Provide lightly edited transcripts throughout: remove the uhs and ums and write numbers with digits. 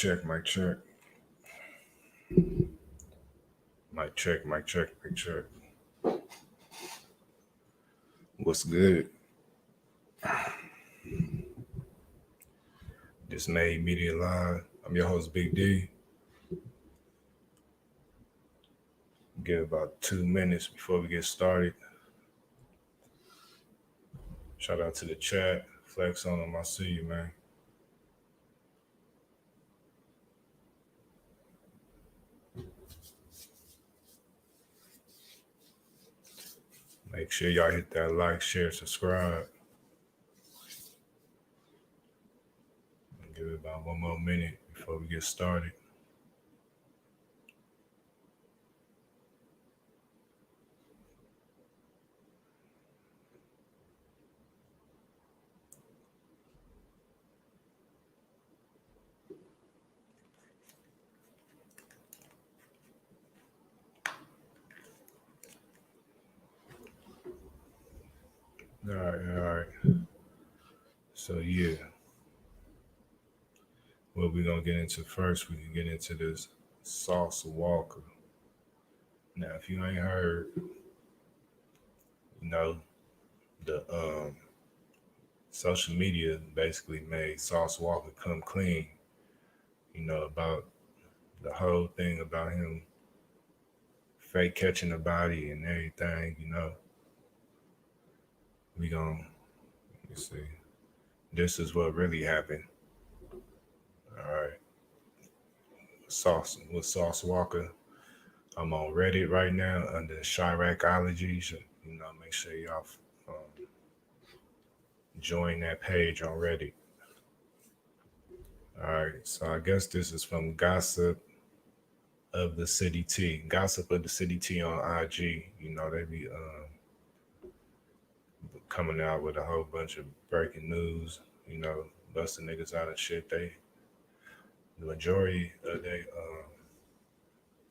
check, mic check. Mic check, mic check, mic check. What's good? This Made Media Live. I'm your host, Big D. Give about 2 minutes before we get started. Shout out to the chat. Flex on them. I see you, man. Make sure y'all hit that like, share, subscribe. Give it about 1 more minute before we get started. All right. So yeah, what we're gonna get into first, we can get into this SauceWalka. Now, if you ain't heard, the social media basically made SauceWalka come clean. About the whole thing about him fake catching the body and everything. We gonna let me see. This is what really happened. All right, with SauceWalka. I'm on Reddit right now under Chiracology. Make sure y'all join that page on Reddit. All right, so I guess this is from Gossip of the City T. Gossip of the City T on IG. They be coming out with a whole bunch of breaking news. Busting niggas out and shit. The majority of they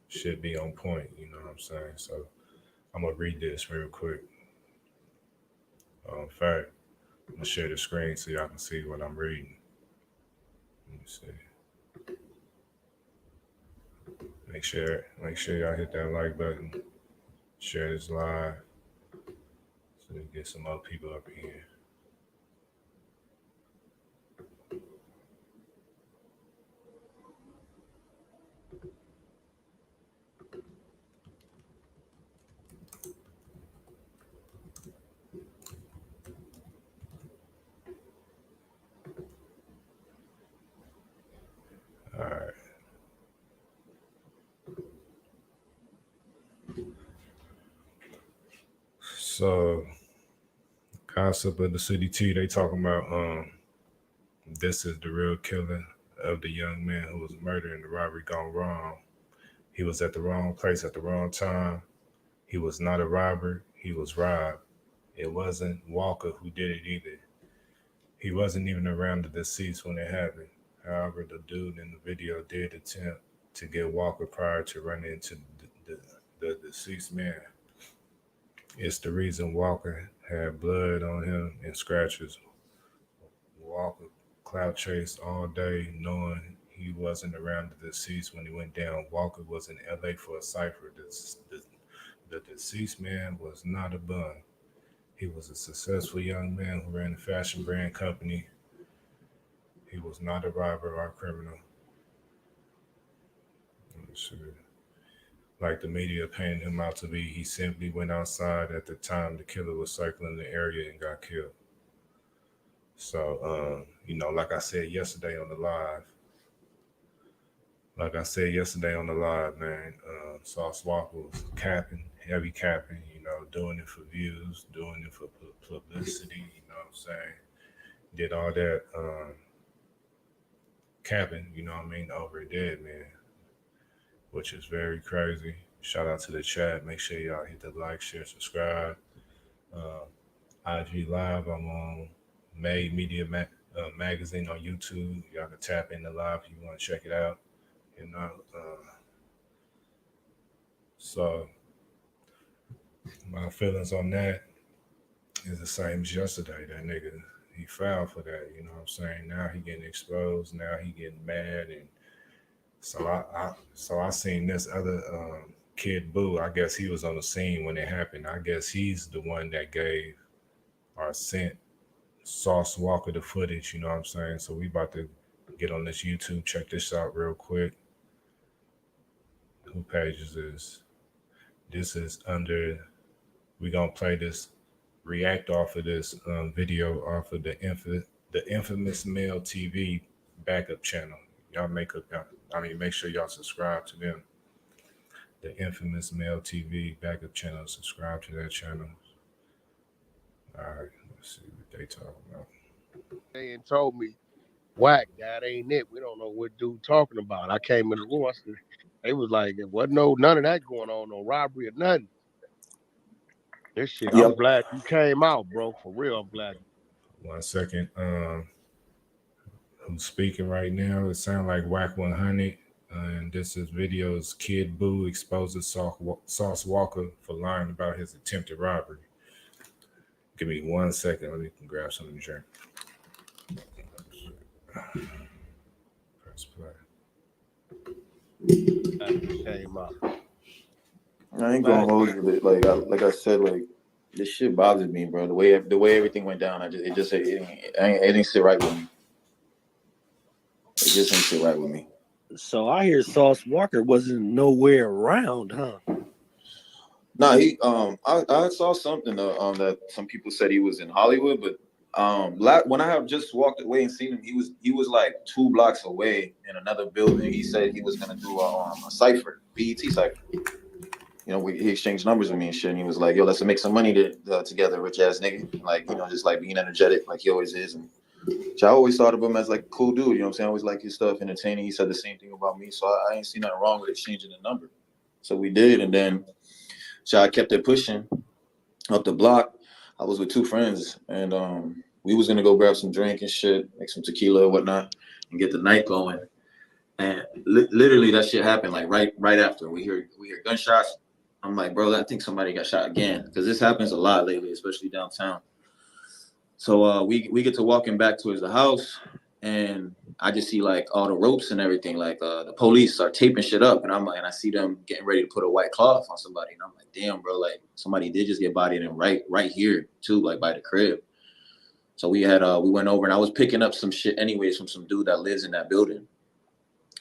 should be on point. You know what I'm saying? So I'm gonna read this real quick. In fact, I'm gonna share the screen so y'all can see what I'm reading. Let me see. Make sure y'all hit that like button. Share this live so we get some more people up in here. All right. So, Gossip of the City T, they talking about this is the real killer of the young man who was murdered in the robbery gone wrong. He was at the wrong place at the wrong time. He was not a robber. He was robbed. It wasn't Walka who did it either. He wasn't even around the deceased when it happened. However, the dude in the video did attempt to get Walka prior to running into the deceased man. It's the reason Walka had blood on him and scratches. Walka cloud chased all day, knowing he wasn't around the deceased when he went down. Walka was in LA for a cipher. The deceased man was not a bum. He was a successful young man who ran a fashion brand company. He was not a robber or a criminal. Like the media painted him out to be, he simply went outside at the time the killer was circling the area and got killed. So, like I said yesterday on the live, man, SauceWalka was capping, heavy capping, doing it for views, doing it for publicity, you know what I'm saying? Did all that capping, over a dead man, which is very crazy. Shout out to the chat. Make sure y'all hit the like, share, subscribe. IG Live, I'm on Made Media Magazine on YouTube. Y'all can tap in the live if you want to check it out. So my feelings on that is the same as yesterday. That nigga, he fouled for that. You know what I'm saying? Now he getting exposed. Now he getting mad and So I seen this other kid Boo. I guess he was on the scene when it happened. I guess he's the one that gave or sent SauceWalka the footage. You know what I'm saying? So we about to get on this YouTube. Check this out real quick. Who page is this? This is under. We gonna play this react off of this video off of the infamous Male TV backup channel. Y'all make sure y'all subscribe to them. The infamous Male TV backup channel. Subscribe to that channel. All right, let's see what they talking about. They told me, whack, that ain't it. We don't know what dude talking about. I came in the room. I said, they was like, it wasn't none of that going on, no robbery or nothing. This shit, Yep. I'm glad you came out, bro. For real, I'm glad. 1 second. Who's speaking right now? It sounds like Whack 100. And this is videos Kid Boo exposes SauceWalka for lying about his attempted robbery. Give me 1 second. Let me grab something to drink. Press play. Came out. I ain't gonna hold you, but like I said, like this shit bothers me, bro. The way everything went down, it didn't sit right with me. It just didn't sit right with me. So I hear SauceWalka wasn't nowhere around, huh? Nah, he I saw something that some people said he was in Hollywood, but when I have just walked away and seen him, he was like 2 blocks away in another building. He said he was gonna do a cipher, BET cipher. You know, he exchanged numbers with me and shit, and he was like, "Yo, let's make some money together, rich ass nigga." Like, you know, just like being energetic, like he always is. And I always thought of him as like a cool dude. You know what I'm saying? I always like his stuff, entertaining. He said the same thing about me, so I ain't seen nothing wrong with exchanging the number. So we did, and then I kept it pushing up the block. I was with 2 friends, and we was gonna go grab some drink and shit, make some tequila or whatnot, and get the night going. And literally, that shit happened like right after we hear gunshots. I'm like, bro, I think somebody got shot again, because this happens a lot lately, especially downtown. So we get to walking back towards the house, and I just see like all the ropes and everything. Like the police are taping shit up, and I see them getting ready to put a white cloth on somebody, and I'm like, damn, bro, like somebody did just get bodied, and right here too, like by the crib. So we went over, and I was picking up some shit anyways from some dude that lives in that building.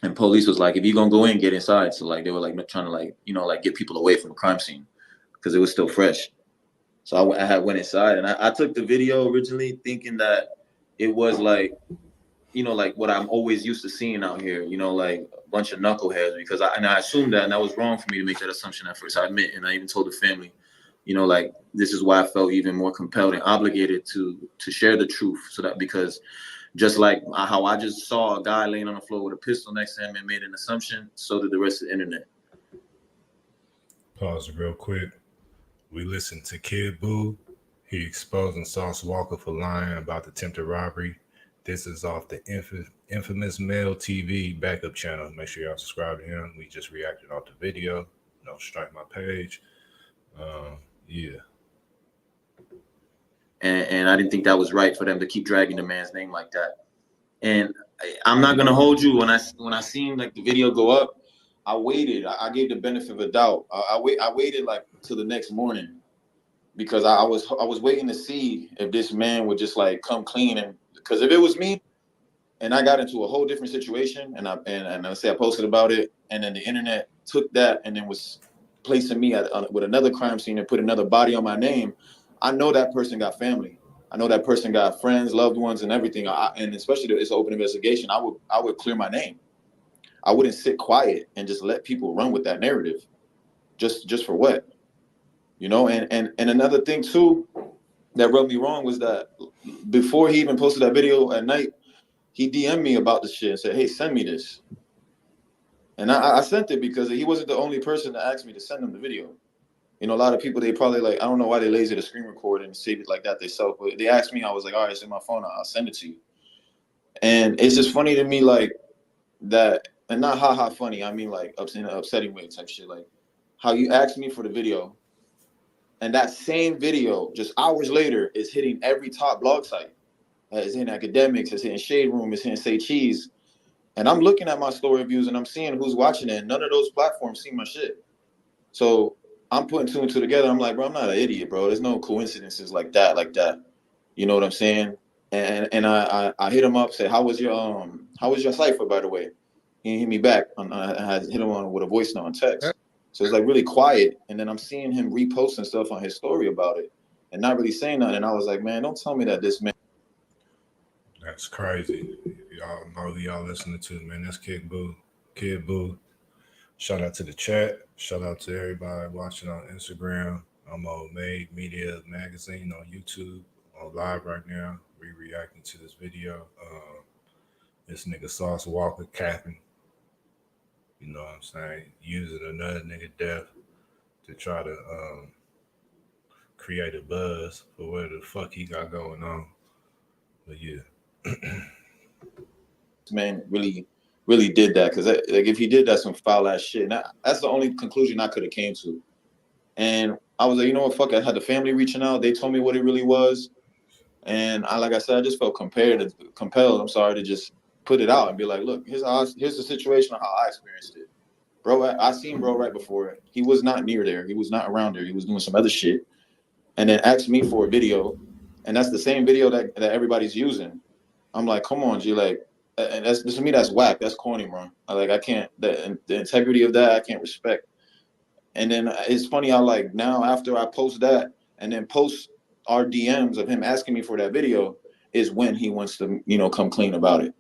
And police was like, if you're gonna go in, get inside. So like they were like trying to like, you know, like get people away from the crime scene because it was still fresh. So I went inside, and I took the video originally thinking that it was like, you know, like what I'm always used to seeing out here, you know, like a bunch of knuckleheads, because I assumed that, and that was wrong for me to make that assumption at first. I admit, and I even told the family, you know, like this is why I felt even more compelled and obligated to share the truth, so that because just like how I just saw a guy laying on the floor with a pistol next to him and made an assumption, so did the rest of the internet. Pause real quick. We listened to Kid Boo. He exposing SauceWalka for lying about the attempted robbery. This is off the infamous Male TV backup channel. Make sure y'all subscribe to him. We just reacted off the video. Don't strike my page. Yeah. And I didn't think that was right for them to keep dragging the man's name like that. And I'm not gonna hold you. When I seen like the video go up, I waited. I gave the benefit of the doubt. I waited like till the next morning, because I was waiting to see if this man would just like come clean. And because if it was me, and I got into a whole different situation, and I say I posted about it, and then the internet took that and then was placing me with another crime scene and put another body on my name, I know that person got family. I know that person got friends, loved ones, and everything. And especially if it's an open investigation, I would clear my name. I wouldn't sit quiet and just let people run with that narrative. Just for what? You know, and another thing too that rubbed me wrong was that before he even posted that video at night, he DM'd me about the shit and said, "Hey, send me this." And I sent it because he wasn't the only person that asked me to send him the video. You know, a lot of people, they probably like, I don't know why they lazy to screen record and save it like that themselves, but they asked me, I was like, all right, it's in my phone, I'll send it to you. And it's just funny to me, like that, and not haha funny, I mean like in an upsetting way type shit, like how you asked me for the video, and that same video just hours later is hitting every top blog site. It's hitting Academics, it's hitting Shade Room, it's hitting Say Cheese. And I'm looking at my story views and I'm seeing who's watching it. And none of those platforms see my shit. So I'm putting two and two together. I'm like, bro, I'm not an idiot, bro. There's no coincidences like that. You know what I'm saying? And I hit him up, said, how was your cipher, by the way? He hit me back. I hit him on with a voice note on text. So it's like really quiet. And then I'm seeing him reposting stuff on his story about it and not really saying nothing. And I was like, man, don't tell me that this man. That's crazy. Y'all know who y'all listening to, man. That's Kid Boo. Kid Boo. Shout out to the chat. Shout out to everybody watching on Instagram. I'm on Made Media Magazine on YouTube. On live right now. We reacting to this video. This nigga SauceWalka capping. You know what I'm saying? Using another nigga death to try to create a buzz for whatever the fuck he got going on. But yeah. This man really did that, because like if he did, that's some foul ass shit. And that's the only conclusion I could have came to. And I was like, you know what, fuck it. I had the family reaching out. They told me what it really was. And like I said, I just felt compelled, to just put it out and be like, look, here's the situation of how I experienced it. Bro, I seen bro right before it. He was not near there. He was not around there. He was doing some other shit. And then asked me for a video. And that's the same video that everybody's using. I'm like, come on, G, like, and that's, to me, that's whack. That's corny, bro. I can't, the integrity of that, I can't respect. And then it's funny how, like, now after I post that and then post our DMs of him asking me for that video is when he wants to, come clean about it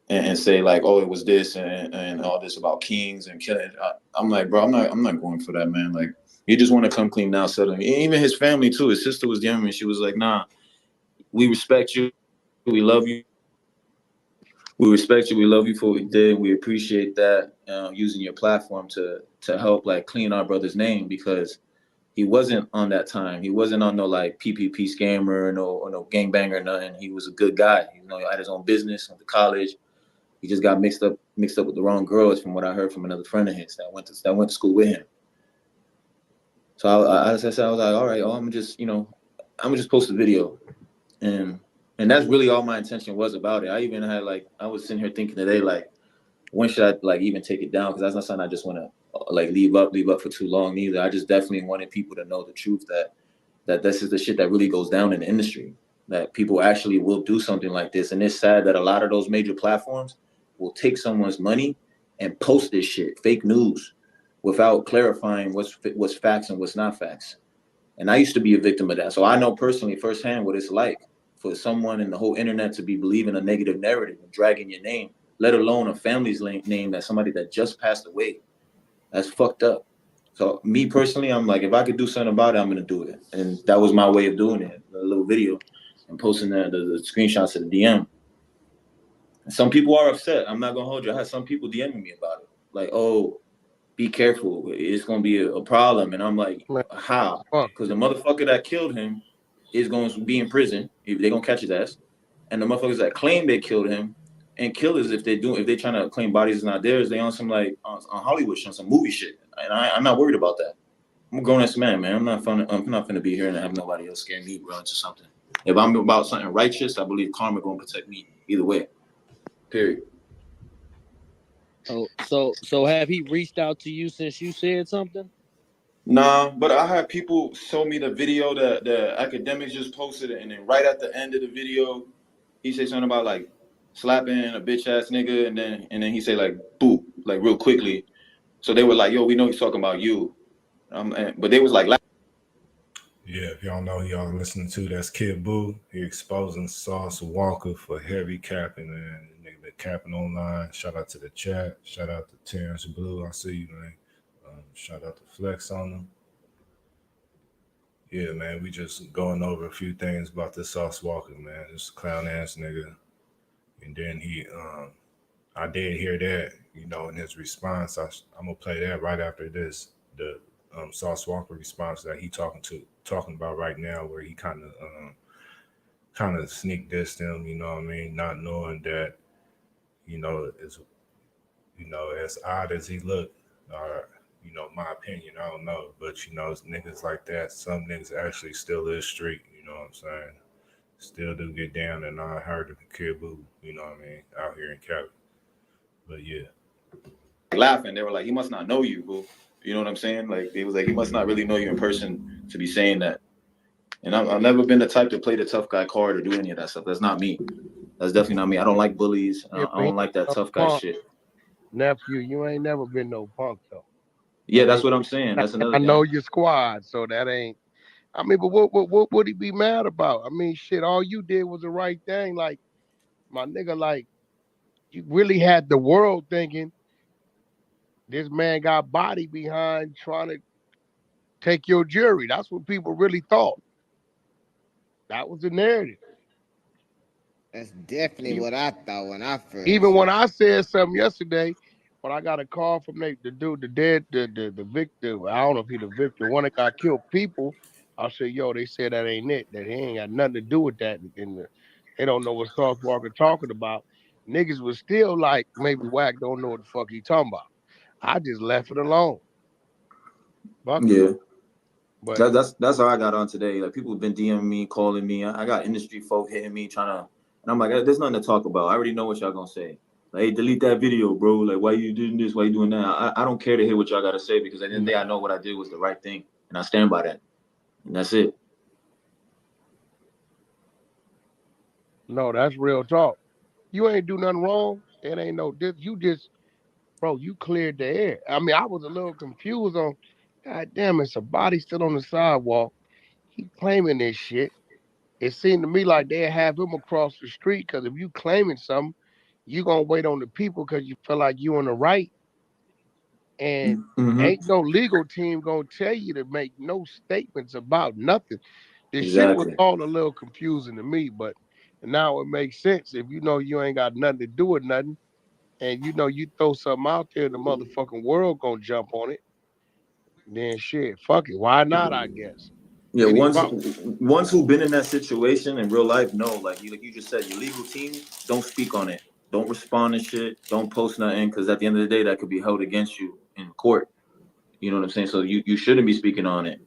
and say like, oh, it was this and all this about kings and killing. I'm like, bro, I'm not going for that, man. Like, you just want to come clean now, suddenly. Even his family too. His sister was DMing me. She was like, nah, we respect you. We love you. We respect you. We love you for what you did. We appreciate that, using your platform to help like clean our brother's name, because he wasn't on that time. He wasn't on no like PPP scammer or no gangbanger or nothing. He was a good guy. He had his own business, went to college. He just got mixed up with the wrong girls, from what I heard from another friend of his that went to school with him. So I was like, all right, I'm just post a video, and that's really all my intention was about it. I even had I was sitting here thinking today, like, when should I even take it down? Because that's not something I just want to leave up for too long either. I just definitely wanted people to know the truth that this is the shit that really goes down in the industry, that people actually will do something like this. And it's sad that a lot of those major platforms will take someone's money and post this shit, fake news, without clarifying what's facts and what's not facts. And I used to be a victim of that. So I know personally firsthand what it's like for someone in the whole internet to be believing a negative narrative and dragging your name, let alone a family's name, that somebody that just passed away. That's fucked up. So me personally, I'm like, if I could do something about it, I'm gonna do it. And that was my way of doing it, a little video and posting the screenshots of the DM. And some people are upset. I'm not gonna hold you. I had some people DMing me about it. Like, oh, be careful. It's gonna be a problem. And I'm like, how? Because the motherfucker that killed him is going to be in prison. If they're gonna catch his ass. And the motherfuckers that claim they killed him, and killers, if they're trying to claim bodies is not theirs, they on some on Hollywood shit, some movie shit. And I'm not worried about that. I'm a grown ass man. I'm not gonna be here and have nobody else scare me, bro, into something. If I'm about something righteous, I believe karma gonna protect me either way. Period. Oh, so have he reached out to you since you said something? Nah, but I had people show me the video that the academics just posted, and then right at the end of the video, he said something about like slapping a bitch ass nigga, and then he said like boo, like real quickly. So they were like, yo, we know he's talking about you. But they was like, yeah, if y'all know who y'all listening to, that's Kid Boo. He exposing SauceWalka for heavy capping, and nigga been capping online. Shout out to the chat. Shout out to Terrence Blue. I see you, man. Shout out to Flex on them. Yeah, man, we just going over a few things about this SauceWalka, man. This clown ass nigga. And then I did hear that, in his response. I'm gonna play that right after this. The SauceWalka response that he talking about right now, where he kind of sneak dissed him. You know what I mean? Not knowing that, as as odd as he looked, or my opinion, I don't know, but niggas like that, some niggas actually still is street. You know what I'm saying? Still do get down, and I heard the Kid Boo. You know what I mean? Out here in Cali. But yeah. Laughing, they were like, he must not know you, boo. You know what I'm saying? Like, it was like, he must not really know you in person to be saying that. And I've never been the type to play the tough guy card or do any of that stuff. That's not me. That's definitely not me. I don't like bullies. I don't like that tough guy shit. Nephew, you ain't never been no punk though. Yeah, that's what I'm saying. That's another I thing. know your squad, so that ain't. I mean, but what would he be mad about? I mean, shit, all you did was the right thing. Like, my nigga, like, you really had the world thinking this man got body behind trying to take your jury. That's what people really thought. That was the narrative. That's definitely what I thought when I first. Even when I said something yesterday, when I got a call from the dude, the victim, I don't know if he the victim, one that got killed people, I said, yo, they said that ain't it, that he ain't got nothing to do with that. And they don't know what SauceWalka talking about. Niggas was still like, maybe Wack don't know what the fuck he talking about. I just left it alone. Fuck yeah. it. But That's how I got on today. Like, people have been DMing me, calling me. I got industry folk hitting me, trying to, and I'm like, there's nothing to talk about. I already know what y'all gonna say. Like, hey, delete that video, bro. Like, why you doing this? Why you doing that? I don't care to hear what y'all gotta say, because at the end of the day, I know what I did was the right thing, and I stand by that. And that's it. no, that's real talk. You ain't do nothing wrong. It ain't no this. You just, bro, you cleared the air. I mean, I was a little confused on, God damn, it's a body still on the sidewalk. He claiming this shit. It seemed to me like they'd have him across the street, because if you claiming something, you gonna wait on the people because you feel like you on the right. And ain't no legal team gonna tell you to make no statements about nothing. The shit was all a little confusing to me, but now it makes sense. If you know you ain't got nothing to do with nothing, and you know you throw something out there, the motherfucking world gonna jump on it, then shit, fuck it. Why not, I guess. Yeah, ones who've been in that situation in real life know, like you just said, your legal team, don't speak on it. Don't respond to shit. Don't post nothing, because at the end of the day, that could be held against you in court. You know what I'm saying? So you shouldn't be speaking on it.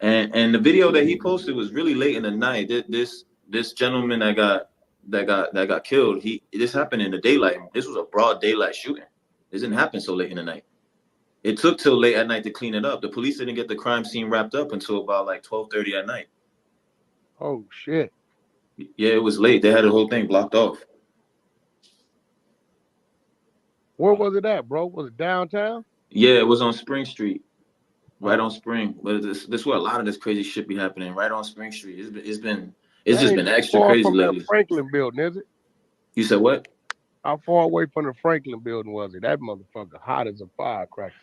And the video that he posted was really late in the night. This gentleman that got killed, this happened in the daylight. This was a broad daylight shooting. This didn't happen so late in the night. It took till late at night to clean it up. The police didn't get the crime scene wrapped up until about like 12:30 at night. Oh shit. Yeah, it was late. They had the whole thing blocked off. Where was it at, bro? Was it downtown? Yeah, it was on Spring Street. Right on Spring. But this where a lot of this crazy shit be happening. Right on Spring Street. It's just been extra crazy from lately. The Franklin building, is it? You said what? How far away from the Franklin building was it? That motherfucker hot as a firecracker.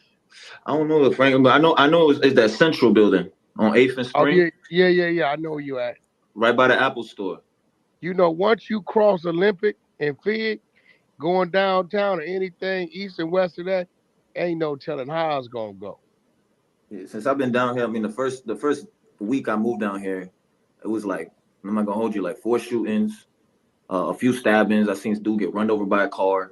I don't know the Franklin, but I know it's that Central building on 8th and Spring. Oh yeah. I know where you at. Right by the Apple store. You know, once you cross Olympic and Fig, going downtown or anything east and west of that, ain't no telling how it's gonna go. Yeah, since I've been down here, I mean, the first week I moved down here, it was like, I'm not gonna hold you, like 4 shootings, a few stabbings. I seen this dude get run over by a car.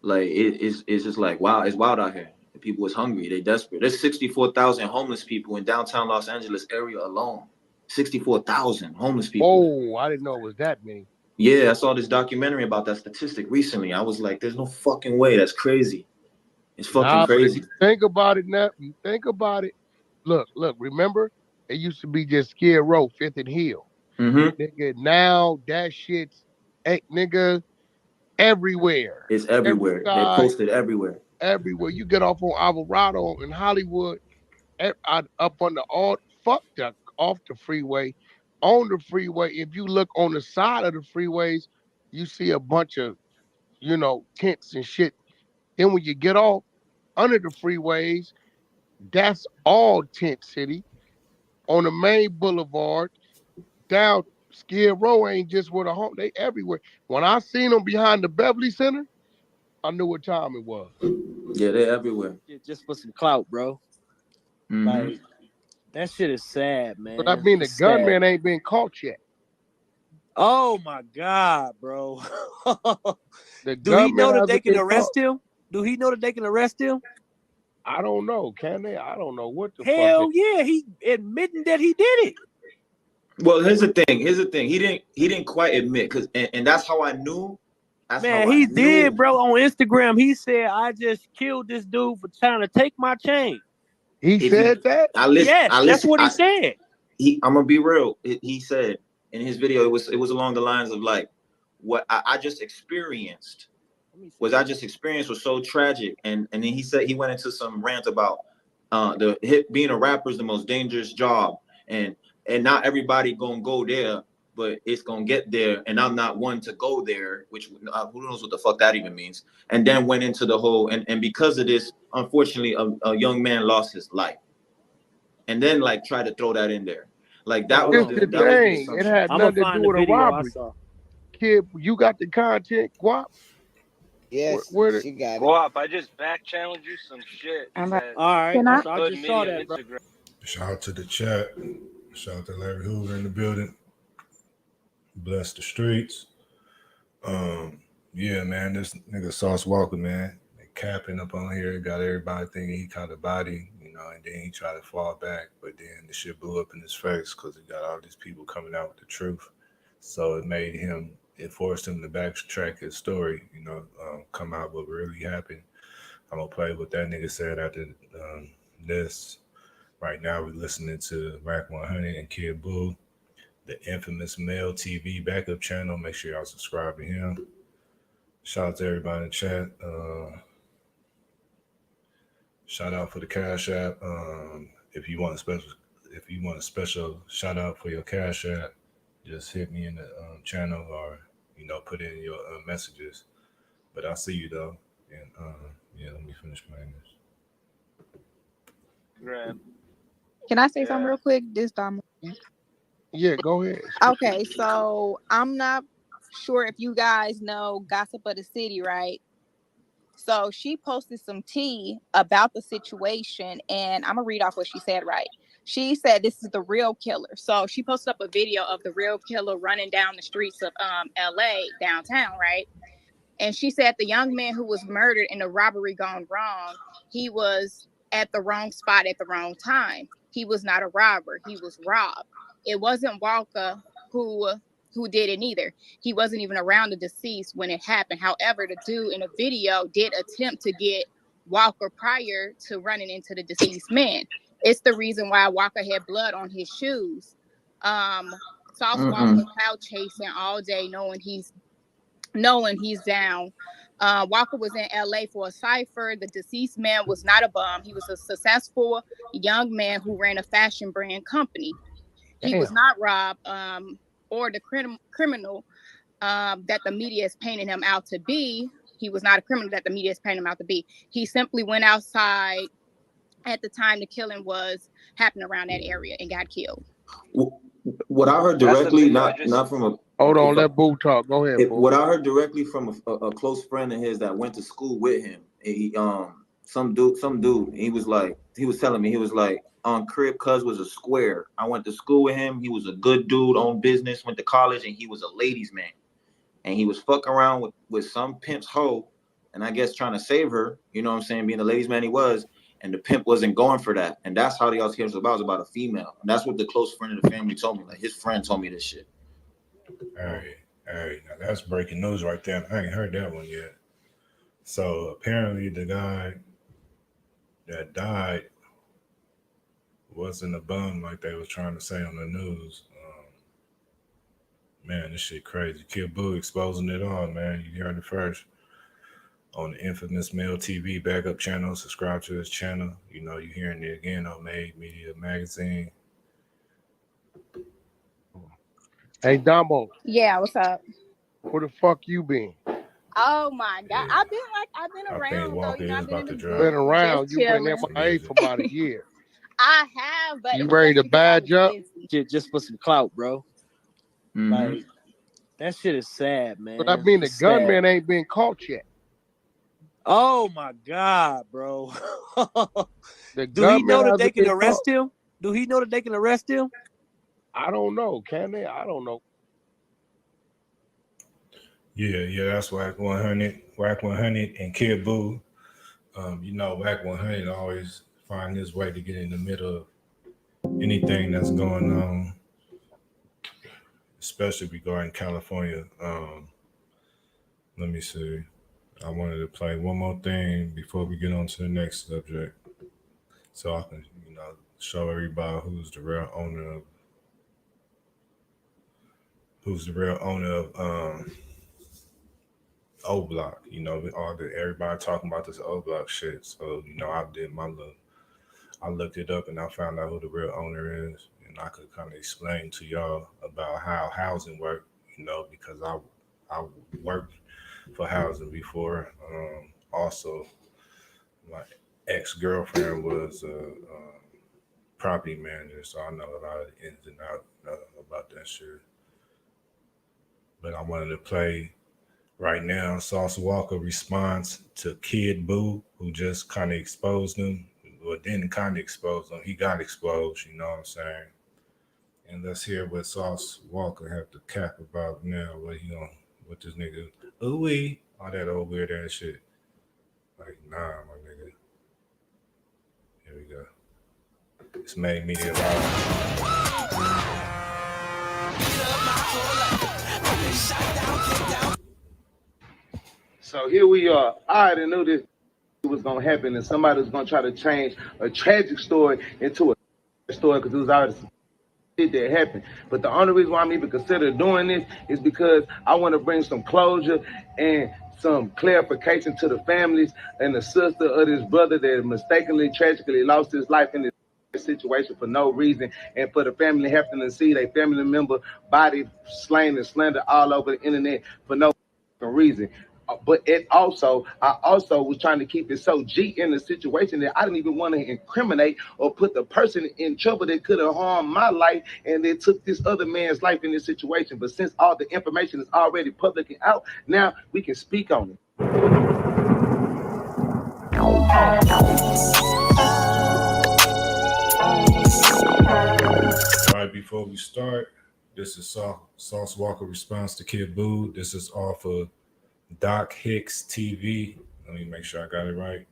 Like it's just like, wow, it's wild out here. The people is hungry, they desperate. There's 64,000 homeless people in downtown Los Angeles area alone. 64,000 homeless people. Oh, I didn't know it was that many. Yeah, I saw this documentary about that statistic recently. I was like, there's no fucking way. That's crazy. It's fucking crazy. Think about it now. You think about it. Look. Remember, it used to be just Skid Row, 5th and Hill. Nigga, now that shit's nigga everywhere. It's everywhere. They posted everywhere. Everywhere. You get off on Alvarado in Hollywood, up on the off the freeway, on the freeway. If you look on the side of the freeways, you see a bunch of, tents and shit. Then when you get off under the freeways, that's all tent city. On the main boulevard, down Skid Row ain't just where the home, they everywhere. When I seen them behind the Beverly Center, I knew what time it was. Yeah, they're everywhere. Just for some clout, bro. Like, that shit is sad, man. But I mean, the gunman ain't been caught yet. Oh my God, bro. Do he know that they can arrest him? Do he know that they can arrest him? I don't know. Can they? I don't know what the Hell yeah, he admitting that he did it. Well, here's the thing. He didn't quite admit, and that's how I knew That's Man, how I he knew. did, bro. On Instagram, he said, "I just killed this dude for trying to take my chain." He If said you, that? Yes, that's what he said. I'm gonna be real. He said in his video, it was along the lines of like, what I just experienced was so tragic, and then he said he went into some rant about being a rapper is the most dangerous job, and not everybody gonna go there, but it's gonna get there, and I'm not one to go there, which who knows what the fuck that even means. And then went into the whole, and because of this, unfortunately, a young man lost his life, and then like try to throw that in there, like that Hold was Here's on, the that was the thing. It assumption. had I'm gonna nothing to find do the with a video I robbery. saw. Kid, you got the content, Guap? Yes, Where she got it. Guap, I just back channeled you some shit. I'm like, That All right, can I? so I Hood just saw Medium that, bro. Instagram. Shout out to the chat. Shout out to Larry Hoover in the building. Bless the streets. Yeah, man, this nigga SauceWalka, man, they capping up on here, got everybody thinking he caught a body, you know, and then he tried to fall back, but then the shit blew up in his face because he got all these people coming out with the truth. So it forced him to backtrack his story, you know, come out what really happened. I'm gonna play what that nigga said after this. Right now, we're listening to Rack 100 and Kid Boo, the infamous male TV backup channel. Make sure y'all subscribe to him. Shout out to everybody in the chat. Shout out for the Cash App. If you want a special shout out for your Cash App, just hit me in the channel or put in your messages. But I see you though, and yeah, let me finish playing this. Grab. Can I say something Yeah. real quick? This time. Yeah, go ahead. Okay, so I'm not sure if you guys know Gossip of the City, right? So she posted some tea about the situation, and I'm gonna read off what she said, right? She said this is the real killer. So she posted up a video of the real killer running down the streets of LA downtown, right? And she said the young man who was murdered in the robbery gone wrong, he was at the wrong spot at the wrong time. He was not a robber. He was robbed. It wasn't Walka who did it neither. He wasn't even around the deceased when it happened. However, the dude in the video did attempt to get Walker prior to running into the deceased man. It's the reason why Walker had blood on his shoes. SauceWalka cloud chasing all day, knowing he's down. Walker was in LA for a cipher. The deceased man was not a bum. He was a successful young man who ran a fashion brand company. He was not robbed or the criminal that the media is painting him out to be. He was not a criminal that the media is painting him out to be. He simply went outside at the time the killing was happening around that area and got killed. What I heard directly, not from a hold on, let Boo talk. Go ahead, Boo. What I heard directly from a close friend of his that went to school with him, some dude, he was telling me, he was like, on Crib Cuz was a square. I went to school with him. He was a good dude, owned business, went to college, and he was a ladies' man. And he was fucking around with some pimp's hoe, and I guess trying to save her, you know what I'm saying, being the ladies' man he was, and the pimp wasn't going for that. And that's how the altercation was about a female. And that's what the close friend of the family told me. Like, his friend told me this shit. All right, now that's breaking news right there. I ain't heard that one yet. So apparently the guy that died wasn't a bum like they was trying to say on the news. Man, this shit crazy. Kid Boo exposing it all, man. You heard it first on the infamous Male TV backup channel. Subscribe to his channel. You know, you're hearing it again on Made Media Magazine. Hey, Damo. Yeah, what's up? Where the fuck you been? Oh my God, Yeah. I've been I around think though. Walker You know, is I've been about in to the drop. Been around. just You been chilling. MIA for about a year. I have, but You it was ready just to because I badge was up? busy. Shit, just for some clout, bro. Mhm. Like that shit is sad, man. But I mean, the It's gunman sad. ain't been caught yet. Oh my God, bro. The Do he know gunman that they hasn't can been arrest caught. him? Do he know that they can arrest him? I don't know. Can they? I don't know. Yeah, that's Whack 100. Whack 100 and Kid Boo. You know, Whack 100 always find his way to get in the middle of anything that's going on, especially regarding California. Let me see. I wanted to play one more thing before we get on to the next subject, so I can, show everybody who's the real owner of OBlock. Everybody talking about this OBlock shit. So I did my look. I looked it up and I found out who the real owner is, and I could kind of explain to y'all about how housing work. Because I worked for housing before. Also, my ex-girlfriend was a property manager, so I know a lot of the ins and outs about that shit. But I wanted to play right now SauceWalka response to Kid Boo, who just kind of exposed him. Well, didn't kind of expose him. He got exposed, you know what I'm saying? And let's hear what SauceWalka have to cap about now. What this nigga, ooh-wee, all that old weird ass shit. Like, nah, my nigga. Here we go. It's made media live. So here we are. I already knew this was gonna happen, and somebody was gonna try to change a tragic story into a story because it was already some shit that happened. But the only reason why I'm even considering doing this is because I want to bring some closure and some clarification to the families and the sister of this brother that mistakenly, tragically lost his life in this situation for no reason, and for the family having to see their family member body slain and slandered all over the internet for no reason. But I also was trying to keep it so G in the situation that I didn't even want to incriminate or put the person in trouble that could have harmed my life, and they took this other man's life in this situation. But since all the information is already public and out, now we can speak on it. All right, before we start, this is SauceWalka response to Kid Boo. This is off of Doc Hicks TV. Let me make sure I got it right.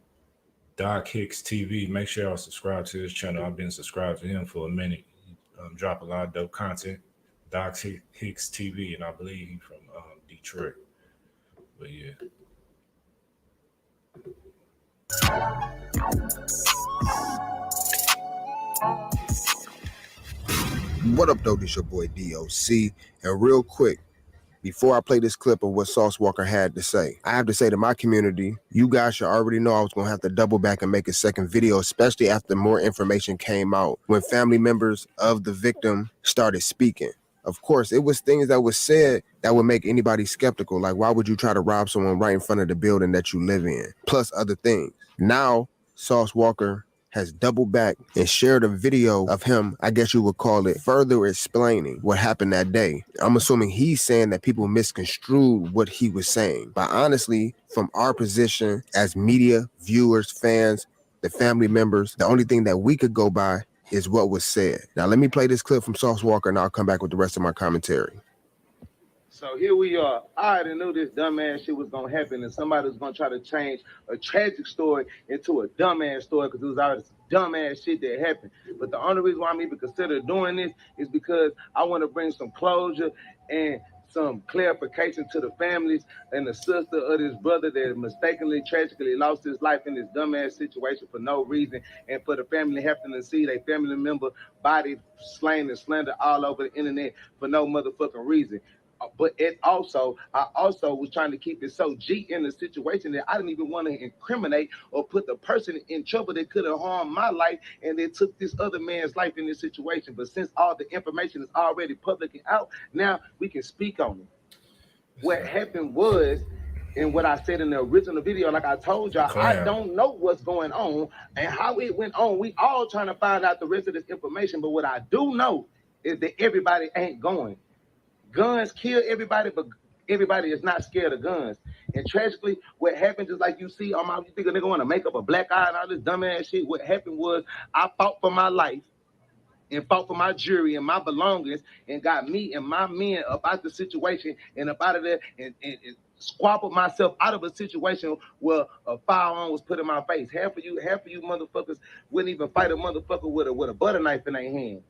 Doc Hicks TV. Make sure y'all subscribe to his channel. I've been subscribed to him for a minute. He drop a lot of dope content. Doc Hicks TV, and I believe he's from Detroit. But yeah. What up, though? This your boy DOC. And real quick, before I play this clip of what SauceWalka had to say, I have to say to my community, you guys should already know I was going to have to double back and make a second video, especially after more information came out when family members of the victim started speaking. Of course, it was things that was said that would make anybody skeptical. Like, why would you try to rob someone right in front of the building that you live in? Plus other things. Now, SauceWalka has doubled back and shared a video of him, I guess you would call it, further explaining what happened that day. I'm assuming he's saying that people misconstrued what he was saying. But honestly, from our position as media, viewers, fans, the family members, the only thing that we could go by is what was said. Now, let me play this clip from SauceWalka and I'll come back with the rest of my commentary. So here we are. I already knew this dumbass shit was gonna happen, and somebody was gonna try to change a tragic story into a dumbass story because it was already some dumbass shit that happened. But the only reason why I'm even considering doing this is because I want to bring some closure and some clarification to the families and the sister of this brother that mistakenly, tragically lost his life in this dumbass situation for no reason, and for the family having to see their family member body slain and slandered all over the internet for no motherfucking reason. But I also was trying to keep it so G in the situation that I didn't even want to incriminate or put the person in trouble that could have harmed my life, and they took this other man's life in this situation. But since all the information is already public and out, now we can speak on it. What happened was, and what I said in the original video, like I told y'all, I don't know what's going on and how it went on. We all trying to find out the rest of this information, but what I do know is that everybody ain't going. Guns kill everybody, but everybody is not scared of guns. And tragically, what happened is like you see on my, you think a nigga want to make up a black eye and all this dumbass shit. What happened was I fought for my life and fought for my jury and my belongings and got me and my men up out the situation and up out of there and squabbled myself out of a situation where a firearm was put in my face. Half of you motherfuckers wouldn't even fight a motherfucker with a butter knife in their hand.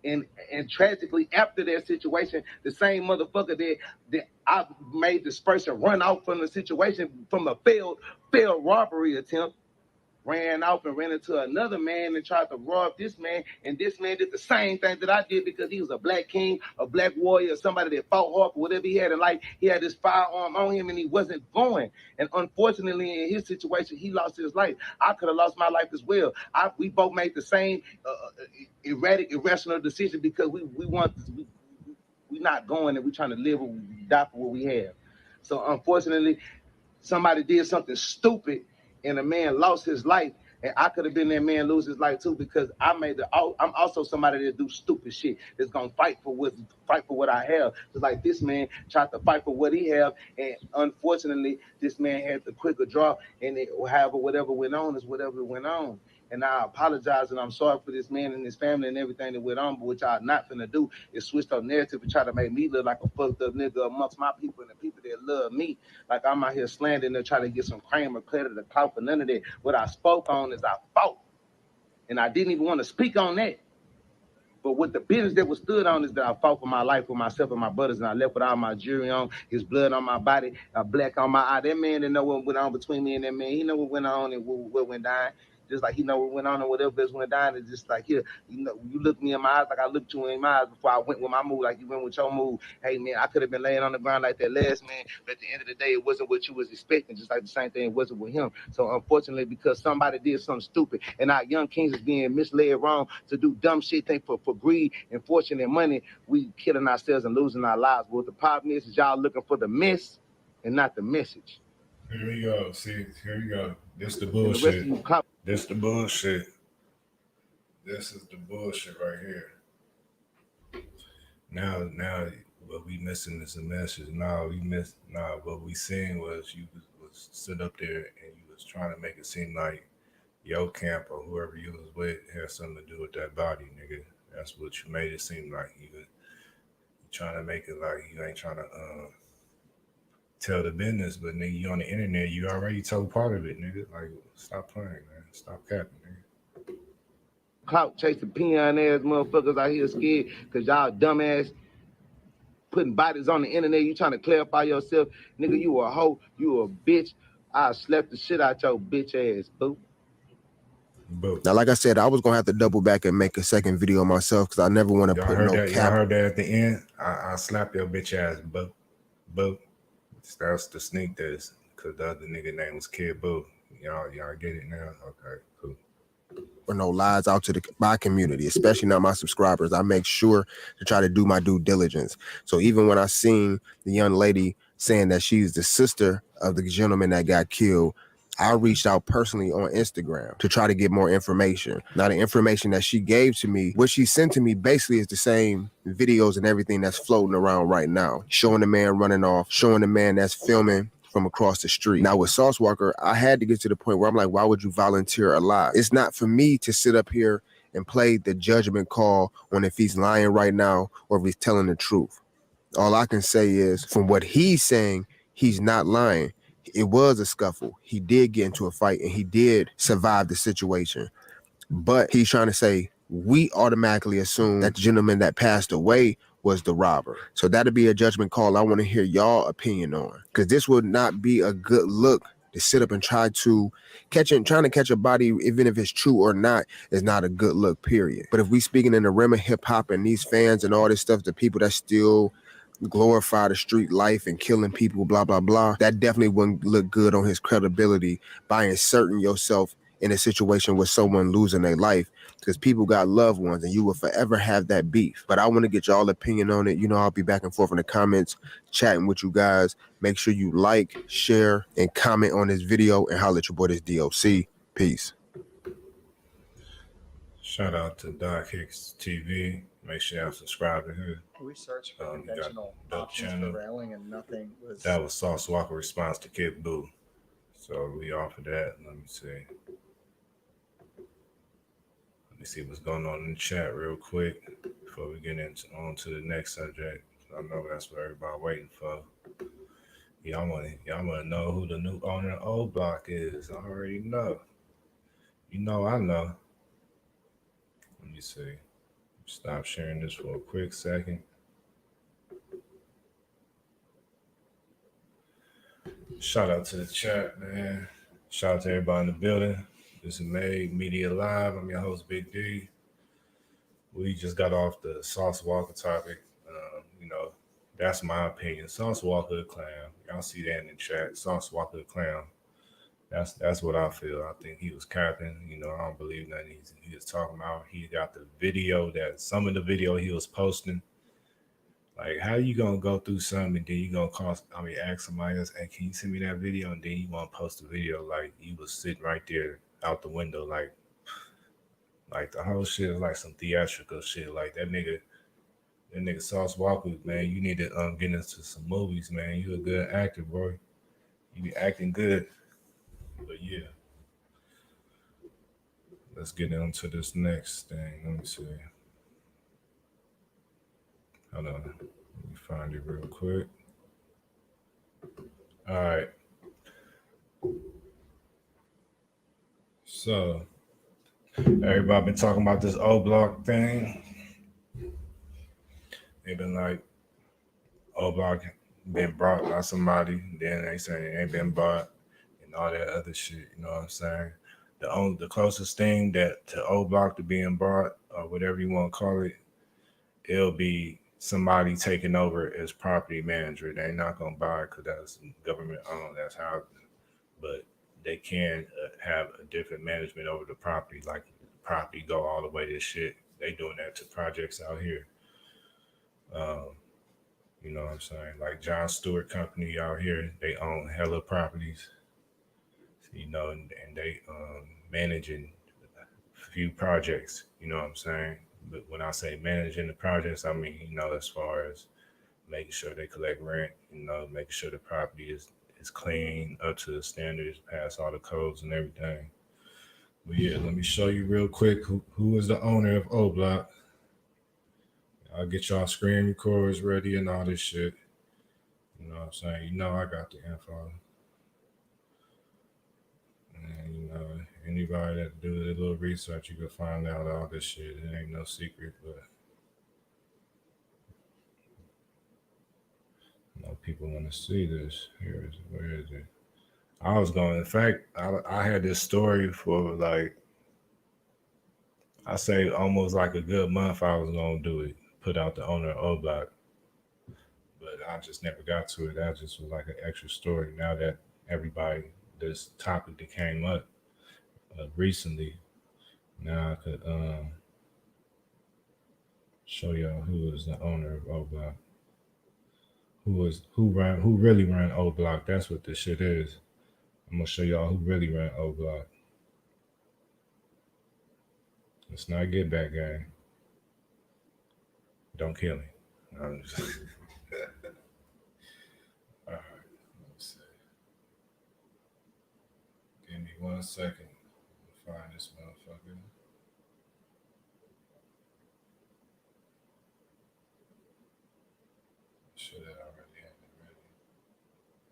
And tragically, after that situation, the same motherfucker that I made this person run out from the situation from a failed robbery attempt, ran off and ran into another man and tried to rob this man, and this man did the same thing that I did because he was a black king, a black warrior, somebody that fought hard for whatever he had in life. He had this firearm on him and he wasn't going. And unfortunately, in his situation, he lost his life. I could have lost my life as well. We both made the same erratic, irrational decision because we not going and we trying to live and die for what we have. So unfortunately, somebody did something stupid and a man lost his life, and I could have been that man lose his life too because I'm also somebody that do stupid shit that's gonna fight for what I have. Just like this man tried to fight for what he have, and unfortunately, this man had the quicker draw, and whatever went on is whatever went on. And I apologize and I'm sorry for this man and his family and everything that went on, but what y'all not finna do is switch up narrative and try to make me look like a fucked up nigga amongst my people and the people that love me. Like I'm out here slandering and trying to get some cream or credit or clout for none of that. What I spoke on is I fought. And I didn't even want to speak on that. But what the business that was stood on is that I fought for my life, for myself and my brothers, and I left with all my jewelry on, his blood on my body, a black on my eye. That man didn't know what went on between me and that man. He know what went on and what went down. Just like he know what went on and whatever else went down. It's just like, here, you know, you look me in my eyes like I looked you in my eyes before I went with my move, like you went with your move. Hey, man, I could have been laying on the ground like that last man, but at the end of the day, it wasn't what you was expecting, just like the same thing it wasn't with him. So unfortunately, because somebody did something stupid and our young kings is being misled wrong to do dumb shit, think for greed and fortune and money, we killing ourselves and losing our lives. But what the problem is y'all looking for the mess and not the message. Here we go. See, here we go. This the bullshit. This the bullshit. This is the bullshit right here. Now, what we missing is a message. What we seeing was you was sit up there and you was trying to make it seem like your camp or whoever you was with had something to do with that body, nigga. That's what you made it seem like. You trying to make it like you ain't trying to tell the business, but nigga, you on the internet, you already told part of it, nigga. Like, stop playing, man. Stop capping, nigga. Clout chasing peon ass motherfuckers out here scared because y'all dumbass putting bodies on the internet. You trying to clarify yourself, nigga. You a hoe, you a bitch. I slept the shit out your bitch ass, boo. Now, like I said, I was gonna have to double back and make a second video myself because I never want to put no cap. Y'all heard that at the end? I slap your bitch ass, boo. Boo. That's the sneak this, because the other nigga name was Kid Boo. Y'all get it now? Okay, cool. Or no lies out to my community, especially not my subscribers. I make sure to try to do my due diligence. So even when I seen the young lady saying that she's the sister of the gentleman that got killed, I reached out personally on Instagram to try to get more information. Now, the information that she gave to me, what she sent to me basically is the same videos and everything that's floating around right now, showing the man running off, showing the man that's filming from across the street. Now with SauceWalka, I had to get to the point where I'm like, why would you volunteer a lie? It's not for me to sit up here and play the judgment call on if he's lying right now or if he's telling the truth. All I can say is from what he's saying, he's not lying. It was a scuffle. He did get into a fight and he did survive the situation. But he's trying to say we automatically assume that the gentleman that passed away was the robber. So that'll be a judgment call I want to hear y'all opinion on. Because this would not be a good look to sit up and trying to catch a body, even if it's true or not, is not a good look, period. But if we speaking in the realm of hip hop and these fans and all this stuff, the people that still glorify the street life and killing people, blah, blah, blah, that definitely wouldn't look good on his credibility by inserting yourself in a situation with someone losing their life, because people got loved ones and you will forever have that beef. But I want to get y'all opinion on it. You know, I'll be back and forth in the comments, chatting with you guys. Make sure you like, share, and comment on this video, and holla at your boy, this DOC. Peace. Shout out to Doc Hicks TV. Make sure y'all subscribe to her. We searched for conventional options for railing and nothing was... That was SauceWalka response to Kid Boo. So we offered that. Let me see. Let me see what's going on in the chat real quick before we get on to the next subject. I know that's what everybody waiting for. Y'all want to know who the new owner of OBlock is. I already know. You know I know. Let me see. Stop sharing this for a quick second. Shout out to the chat, man. Shout out to everybody in the building. This is Made Media Live. I'm your host, Big D. We just got off the SauceWalka topic. You know, that's my opinion. SauceWalka a clown. Y'all see that in the chat. SauceWalka a clown. That's what I feel. I think he was capping. You know, I don't believe nothing he was talking about. He got the video some of the video he was posting. Like, how you gonna go through something and then you gonna ask somebody else, hey, can you send me that video? And then you wanna post the video like you was sitting right there out the window, like the whole shit is like some theatrical shit. Like that nigga SauceWalka, man, you need to get into some movies, man. You a good actor, bro. You be acting good. But yeah. Let's get into this next thing. Let me see. Hold on. Let me find it real quick. All right. So, everybody been talking about this OBlock thing. They've been like, OBlock been brought by somebody. Then they say it ain't been bought and all that other shit. You know what I'm saying? The closest thing that to OBlock to being bought or whatever you want to call it, it'll be somebody taking over as property manager. They're not gonna buy it because that's government owned. That's how. But they can have a different management over the property. Like the property go all the way to shit. They doing that to projects out here. You know what I'm saying? Like John Stewart Company out here, they own hella properties. You know, and they managing a few projects. You know what I'm saying? But when I say managing the projects, I mean, you know, as far as making sure they collect rent, you know, making sure the property is clean, up to the standards, pass all the codes and everything. But yeah, let me show you real quick who is the owner of OBlock. I'll get y'all screen recorders ready and all this shit. You know what I'm saying? You know I got the info. And you know, anybody that do a little research, you can find out all this shit. It ain't no secret, but I know people want to see this. Where is it? I was going, in fact, I had this story for like, I say almost like a good month I was going to do it, put out the owner of OBlock. But I just never got to it. That just was like an extra story. Now that this topic that came up recently, now I could show y'all who is the owner of OBlock. Who really ran OBlock. That's what this shit is. I'm gonna show y'all who really ran OBlock. It's not Get Back Gang. Don't kill me. I'm just all right, let me see. Give me 1 second to find this motherfucker. Should have already had it ready.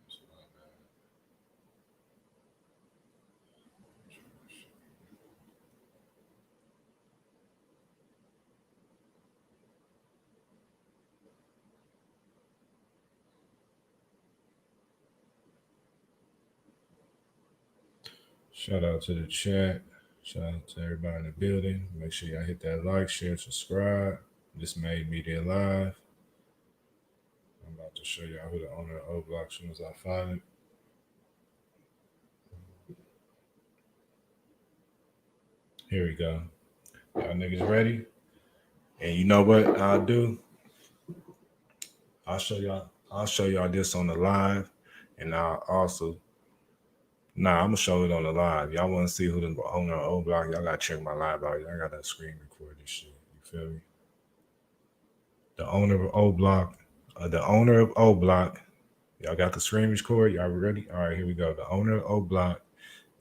That's my bad. Shout out to the chat. Shout out to everybody in the building. Make sure y'all hit that like, share, subscribe. This Made Media Live. I'm about to show y'all who the owner of OBlock as soon as I find it. Here we go. Y'all niggas ready? And you know what I'll do? I'll show y'all this on the live. And I'll also I'm gonna show it on the live. Y'all wanna see who the owner of OBlock? Y'all gotta check my live out. Y'all gotta screen record this shit. You feel me? The owner of OBlock, y'all got the screen record? Y'all ready? All right, here we go. The owner of OBlock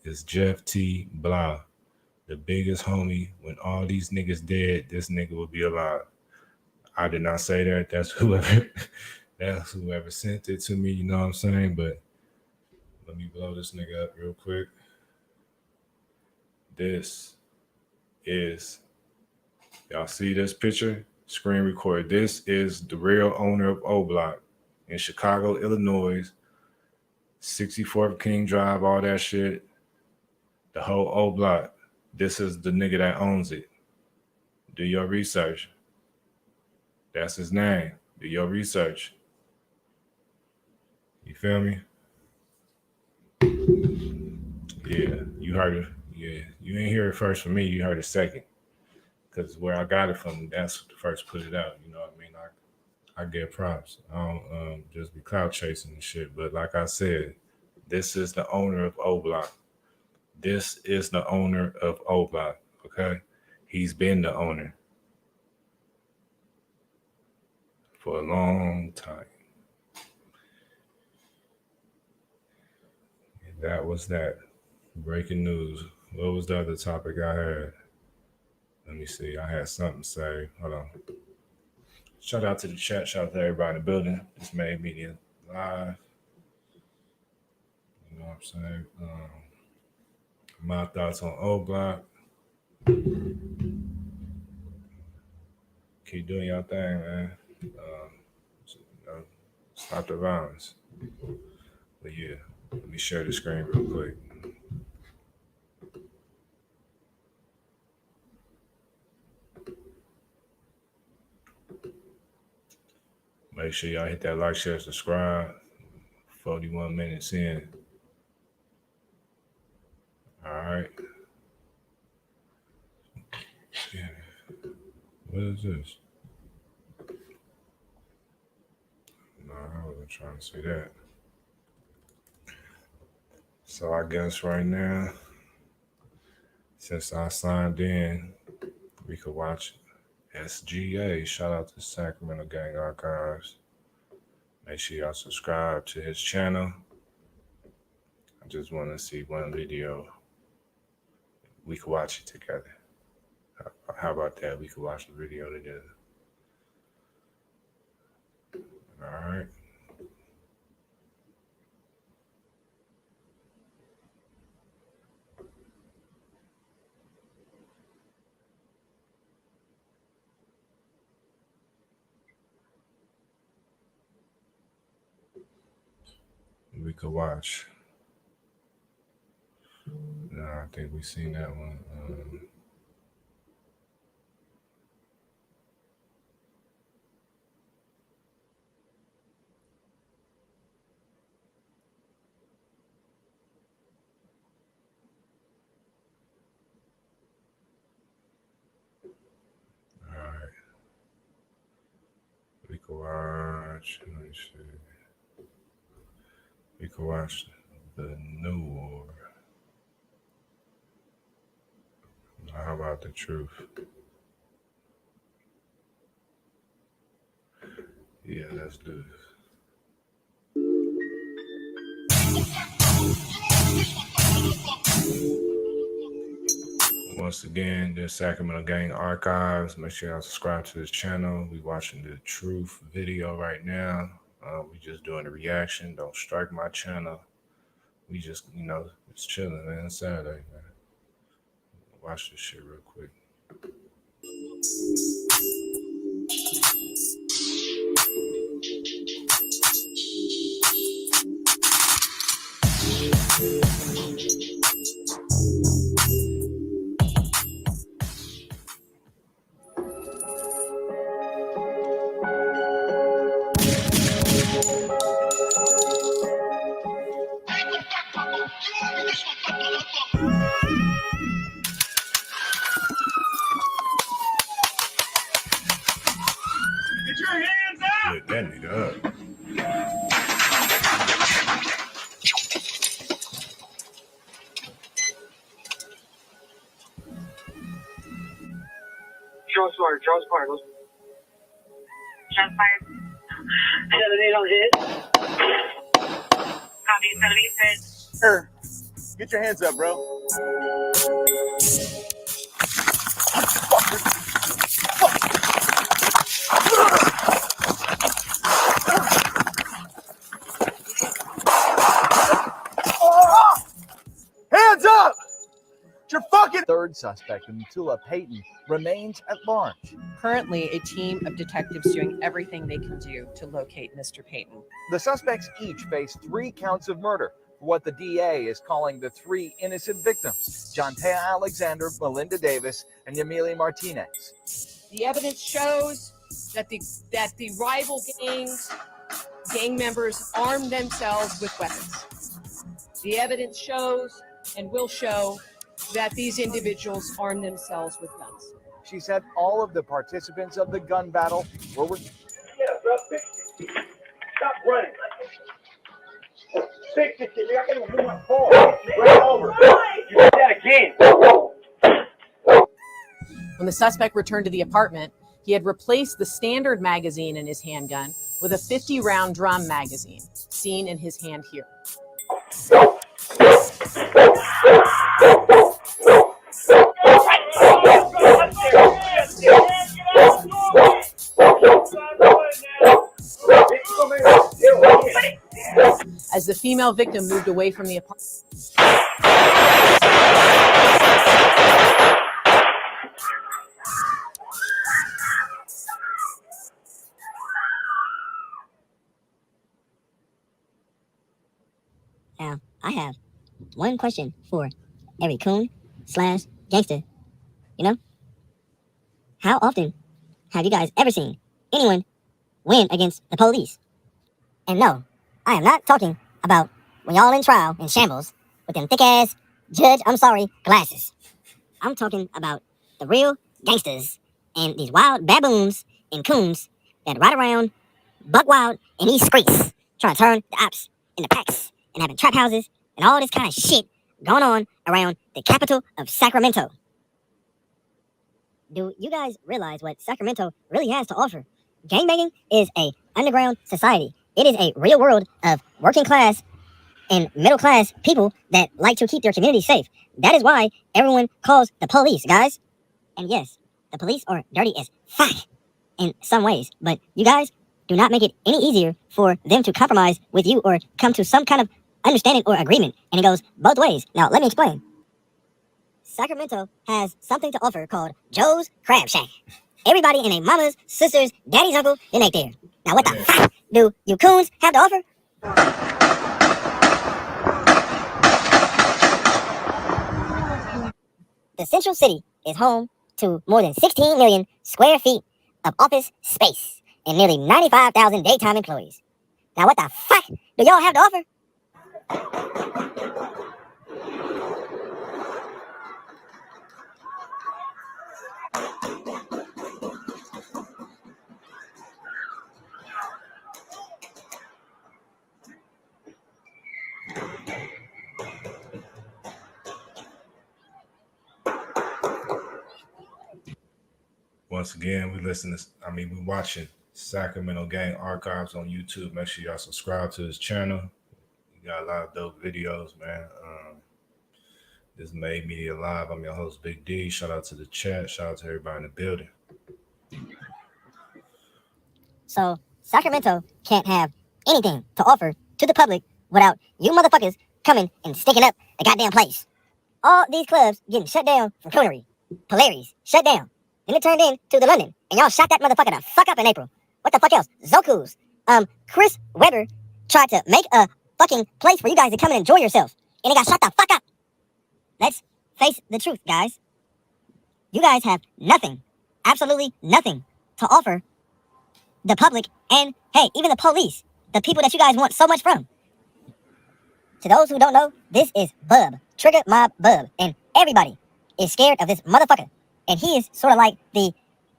is Jeff T. Blah, the biggest homie. When all these niggas dead, this nigga will be alive. I did not say that. That's whoever sent it to me. You know what I'm saying? But let me blow this nigga up real quick. This is Y'all see this picture? Screen record. This is the real owner of OBlock in Chicago, Illinois. 64th King Drive, all that shit. The whole OBlock. This is the nigga that owns it. Do your research. That's his name. Do your research. You feel me? Yeah, you heard it. Yeah, you ain't hear it first from me. You heard it second. Because where I got it from, that's the first put it out. You know what I mean? I get props. I don't just be clout chasing and shit. But like I said, this is the owner of OBlock. This is the owner of OBlock. Okay? He's been the owner for a long time. And that was that. Breaking news. What was the other topic I had? Let me see. I had something to say. Hold on. Shout out to the chat. Shout out to everybody in the building. This made media live. You know what I'm saying? My thoughts on OBlock. Keep doing your thing, man. Stop the violence. But yeah, let me share the screen real quick. Make sure y'all hit that like, share, subscribe. 41 minutes in. All right. Yeah. What is this? No, I wasn't trying to see that. So I guess right now, since I signed in, we could watch SGA. Shout out to Sacramento Gang Archives. Make sure y'all subscribe to his channel. I just want to see one video. We could watch it together. How about that? We could watch the video together. All right. We could watch. No, I think we seen that one. All right. We could watch. Let me see. We could watch the new war. How about the truth? Yeah, let's do this. Once again, the Sacramento Gang Archives. Make sure y'all subscribe to this channel. We watching the truth video right now. We just doing a reaction. Don't strike my channel. We just, it's chilling, man. It's Saturday, man. Watch this shit real quick. Get your hands up! Lit that nigga up. Shots fired. Shots fired. Shots fired. 7-8 on hit. Copy. 7-8 hit. Sir, get your hands up, bro. Hands up! Your fucking third third suspect, Mutula Payton, remains at large. Currently, a team of detectives doing everything they can do to locate Mr. Payton. The suspects each face 3 counts of murder for what the DA is calling the 3 innocent victims, Jontea Alexander, Melinda Davis, and Yamile Martinez. The evidence shows that the rival gang members armed themselves with weapons. The evidence shows and will show that these individuals armed themselves with guns. She said all of the participants of the gun battle were... Stop running. Fix this shit. I can't even move my car. Right over. You did that again. When the suspect returned to the apartment, he had replaced the standard magazine in his handgun with a 50-round drum magazine, seen in his hand here. As the female victim moved away from the apartment. Now, I have one question for every coon/gangster. You know? How often have you guys ever seen anyone win against the police? And no, I am not talking about when y'all in trial in shambles with them thick-ass judge, I'm sorry, glasses. I'm talking about the real gangsters and these wild baboons and coons that ride around buck wild in these streets trying to turn the ops into packs and having trap houses and all this kind of shit going on around the capital of Sacramento. Do you guys realize what Sacramento really has to offer? Gangbanging is a underground society. It is a real world of working class and middle class people that like to keep their community safe. That is why everyone calls the police, guys. And yes, the police are dirty as fuck in some ways, but you guys do not make it any easier for them to compromise with you or come to some kind of understanding or agreement. And it goes both ways. Now, let me explain. Sacramento has something to offer called Joe's Crab Shack. Everybody and their mamas, sisters, daddy's uncle, then they there. Now, what the fuck do you coons have to offer? The Central City is home to more than 16 million square feet of office space and nearly 95,000 daytime employees. Now, what the fuck do y'all have to offer? Once again, we watching Sacramento Gang Archives on YouTube. Make sure y'all subscribe to his channel. You got a lot of dope videos, man. This made media live. I'm your host, Big D. Shout out to the chat. Shout out to everybody in the building. So Sacramento can't have anything to offer to the public without you motherfuckers coming and sticking up the goddamn place. All these clubs getting shut down from coonery. Polarities shut down. Then it turned into the London, and y'all shot that motherfucker the fuck up in April. What the fuck else? Zoku's. Chris Webber tried to make a fucking place for you guys to come and enjoy yourself, and it got shut the fuck up. Let's face the truth, guys. You guys have nothing, absolutely nothing to offer the public and, hey, even the police, the people that you guys want so much from. To those who don't know, this is Bub, Trigger Mob Bub, and everybody is scared of this motherfucker. And he is sort of like the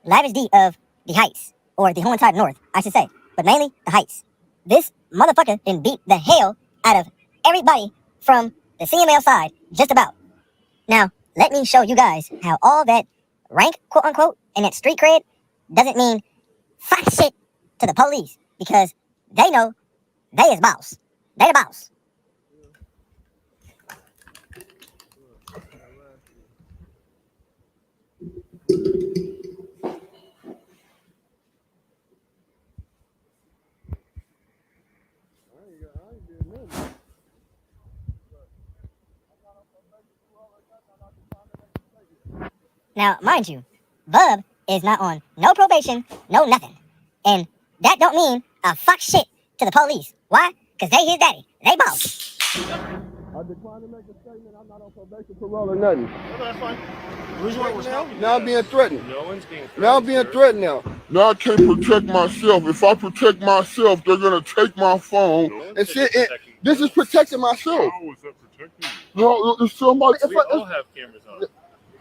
Lavish D of the Heights, or the Homicide North, I should say, but mainly the Heights. This motherfucker then beat the hell out of everybody from the CML side, just about. Now, let me show you guys how all that rank, quote unquote, and that street cred doesn't mean fuck shit to the police, because they know they is boss. They the boss. Now, mind you, Bub is not on no probation, no nothing. And that don't mean a fuck shit to the police. Why? Because they his daddy. They boss. I decline to make a statement. I'm not on probation, parole, or nothing. No, that's fine. Now I'm being threatened. No one's being threatened. Now I'm being threatened now. Now I can't protect myself. If I protect myself, they're gonna take my phone and shit. This is protecting myself. How is that protecting No, it's somebody. you? We all have cameras on.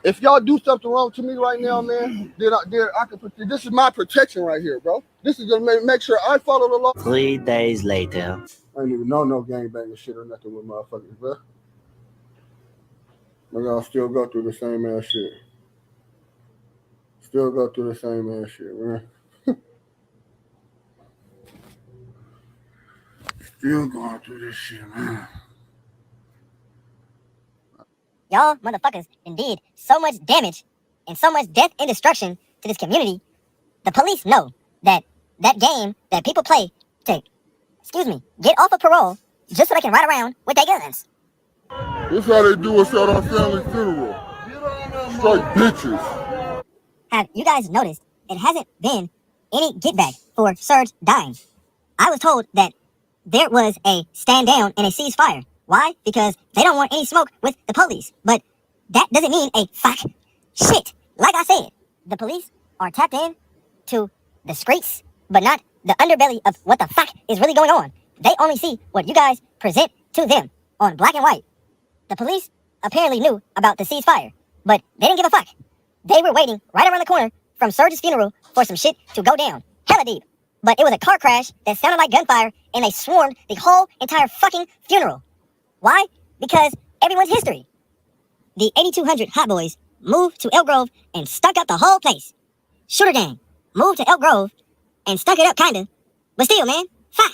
If y'all do something wrong to me right now, man, then I can. This is my protection right here, bro. This is gonna make sure I follow the law. 3 days later. I ain't even know no gangbanging shit or nothing with motherfuckers, bro. But y'all still go through the same ass shit. Still go through the same ass shit, man. Still going through this shit, man. Y'all motherfuckers indeed so much damage and so much death and destruction to this community. The police know that that game that people play to, get off of parole just so they can ride around with their guns. This how they do us at our family funeral. Straight bitches. Have you guys noticed it hasn't been any get back for Serge dying? I was told that there was a stand down and a ceasefire. Why? Because they don't want any smoke with the police. But that doesn't mean a fuck shit. Like I said, the police are tapped in to the streets, but not the underbelly of what the fuck is really going on. They only see what you guys present to them on black and white. The police apparently knew about the ceasefire, but they didn't give a fuck. They were waiting right around the corner from Serge's funeral for some shit to go down. Hella deep. But it was a car crash that sounded like gunfire, and they swarmed the whole entire fucking funeral. Why? Because everyone's history. The 8200 Hot Boys moved to Elk Grove and stuck up the whole place. Shooter Gang moved to Elk Grove and stuck it up kinda. But still, man, fuck.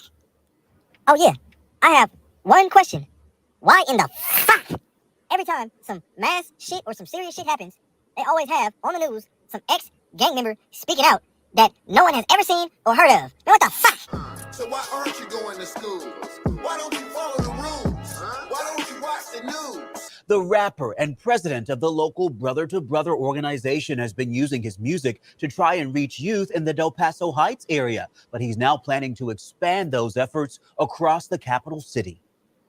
Oh yeah, I have one question. Why in the fuck? Every time some mass shit or some serious shit happens, they always have on the news some ex-gang member speaking out that no one has ever seen or heard of. Man, what the fuck? So why aren't you going to school? Why don't you follow the rules? Why don't you watch the news? The rapper and president of the local Brother to Brother organization has been using his music to try and reach youth in the Del Paso Heights area, but he's now planning to expand those efforts across the capital city.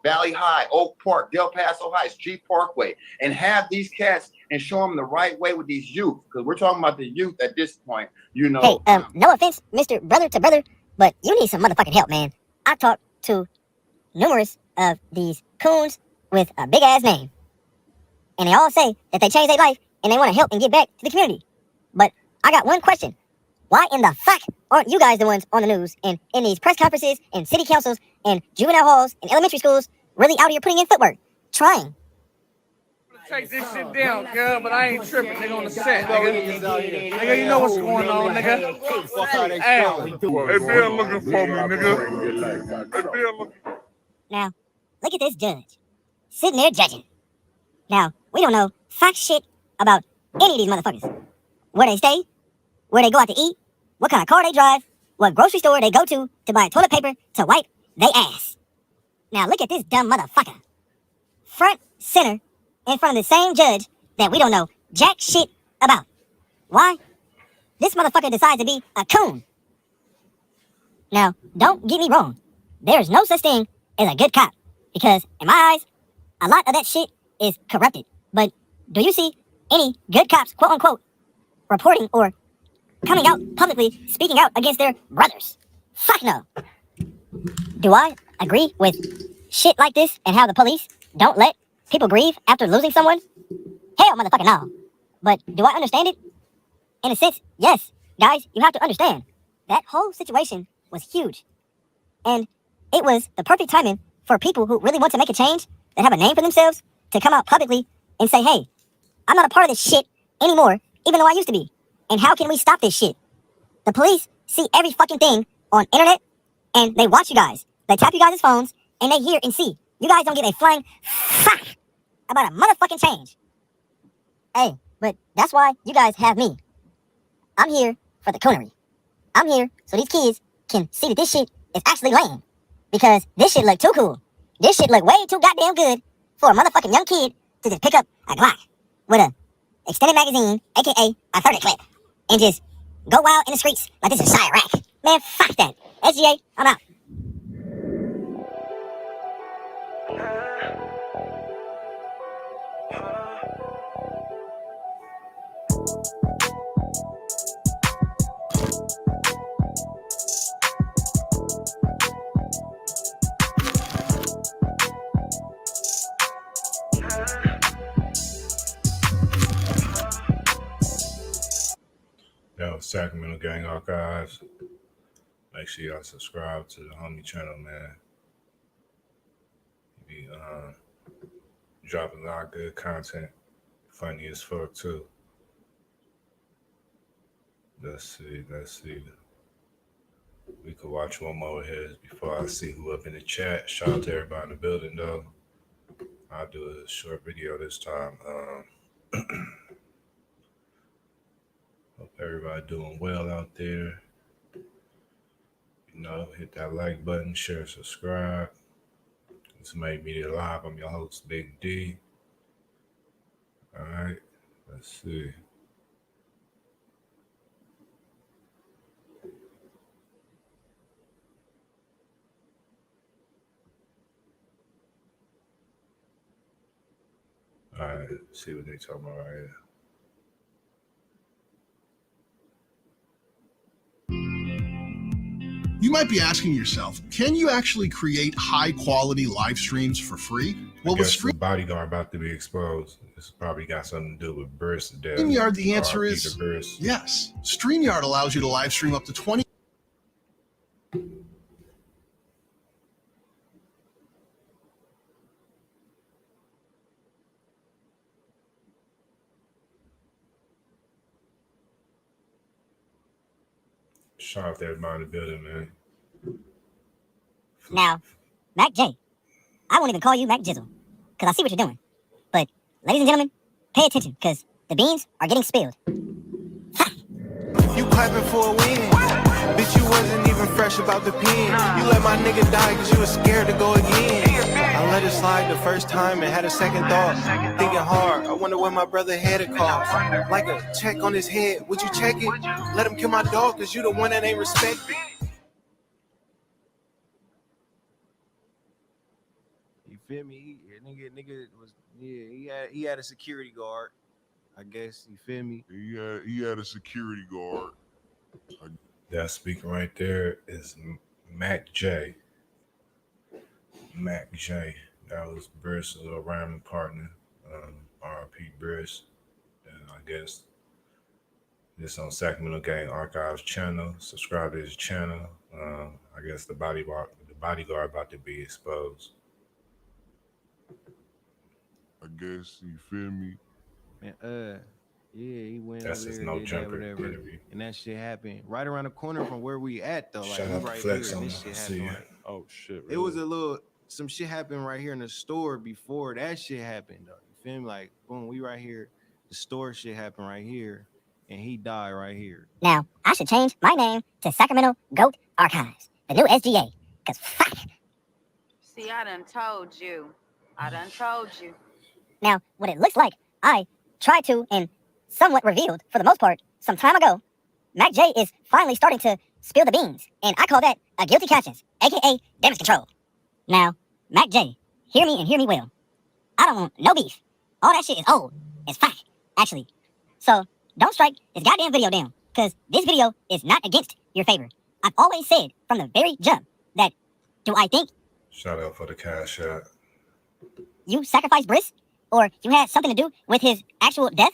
Valley High, Oak Park, Del Paso Heights, G Parkway, and have these cats and show them the right way with these youth, because we're talking about the youth at this point, you know. Hey, no offense, Mr. Brother to Brother, but you need some motherfucking help, man. I talked to numerous of these coons with a big ass name, and they all say that they changed their life and they want to help and give back to the community. But I got one question. Why in the fuck aren't you guys the ones on the news and in these press conferences and city councils and juvenile halls and elementary schools really out here putting in footwork, trying? Take this shit down, girl, but I ain't tripping, nigga, on the set, nigga. Nigga, you know what's going on, nigga. Hey, they're looking for me, nigga. Now, look at this judge, sitting there judging. Now, we don't know fuck shit about any of these motherfuckers. Where they stay, where they go out to eat, what kind of car they drive, what grocery store they go to buy toilet paper to wipe they ass. Now, look at this dumb motherfucker. Front center in front of the same judge that we don't know jack shit about. Why? This motherfucker decides to be a coon. Now, don't get me wrong. There's no such thing as a good cop. Because, in my eyes, a lot of that shit is corrupted. But do you see any good cops, quote unquote, reporting or coming out publicly speaking out against their brothers? Fuck no. Do I agree with shit like this and how the police don't let people grieve after losing someone? Hell, motherfucking no. But do I understand it? In a sense, yes. Guys, you have to understand. That whole situation was huge. And it was the perfect timing for people who really want to make a change, that have a name for themselves, to come out publicly and say, hey, I'm not a part of this shit anymore, even though I used to be. And how can we stop this shit? The police see every fucking thing on internet, and they watch you guys. They tap you guys' phones, and they hear and see. You guys don't give a flying fuck about a motherfucking change. Hey, but that's why you guys have me. I'm here for the coonery. I'm here so these kids can see that this shit is actually lame. Because this shit look too cool. This shit look way too goddamn good for a motherfucking young kid to just pick up a Glock with a extended magazine, aka a 30 clip, and just go wild in the streets like this is Chirac. Man, fuck that. SGA, I'm out. That was Sacramento Gang Archives. Make sure y'all subscribe to the homie channel, man. He be dropping a lot of good content. Funny as fuck too. Let's see. We could watch one more here before I see who up in the chat. Shout out to everybody in the building though. I'll do a short video this time. Hope everybody doing well out there. You know, hit that like button, share, subscribe. This Made Media Live. I'm your host, Big D. All right, let's see. All right, see what they talking about right here. You might be asking yourself, can you actually create high quality live streams for free? Well, with the bodyguard about to be exposed. This probably got something to do with Bris. StreamYard, the answer is yes. StreamYard allows you to live stream up to 20. Shout out to everybody in the building, man. Now, Mac J, I won't even call you Mac Jizzle, because I see what you're doing. But, ladies and gentlemen, pay attention, because the beans are getting spilled. You clapping for a win. Bitch, you wasn't even fresh about the pen. You let my nigga die because you was scared to go again. I let it slide the first time and had a second thought. Thinking hard, I wonder where my brother had it cost. Like a check on his head, would you check it? Let him kill my dog because you the one that ain't respected. You feel me? Nigga was he had a security guard. I guess you feel me? He had a security guard. That speaker right there is Mac J. Mac J. That was Bris' little rhyming partner. RP Bris. And I guess this on Sacramento Gang Archives channel. Subscribe to his channel. I guess the bodyguard about to be exposed. I guess you feel me? Man, yeah, he went That's over his there, no did jumper that, whatever, interview. and that shit happened right around the corner from where we at though. Like Shout we out to right Flex here, on and this that. shit See happened. ya. Right. Oh shit. It was some shit happened right here in the store before that shit happened though. You feel me? Like boom, we right here. The store shit happened right here, and he died right here. Now, I should change my name to Sacramento Goat Archives, the new SGA, because fuck. See, I done told you. Now, what it looks like, I tried to and somewhat revealed, for the most part, some time ago, Mac J is finally starting to spill the beans, and I call that a guilty conscience, aka damage control. Now, Mac J, hear me and hear me well. I don't want no beef. All that shit is old. It's fact, actually. So, don't strike this goddamn video down, because this video is not against your favor. I've always said from the very jump that, do I think Shout out for the cash out. you sacrificed Bris? Or you had something to do with his actual death?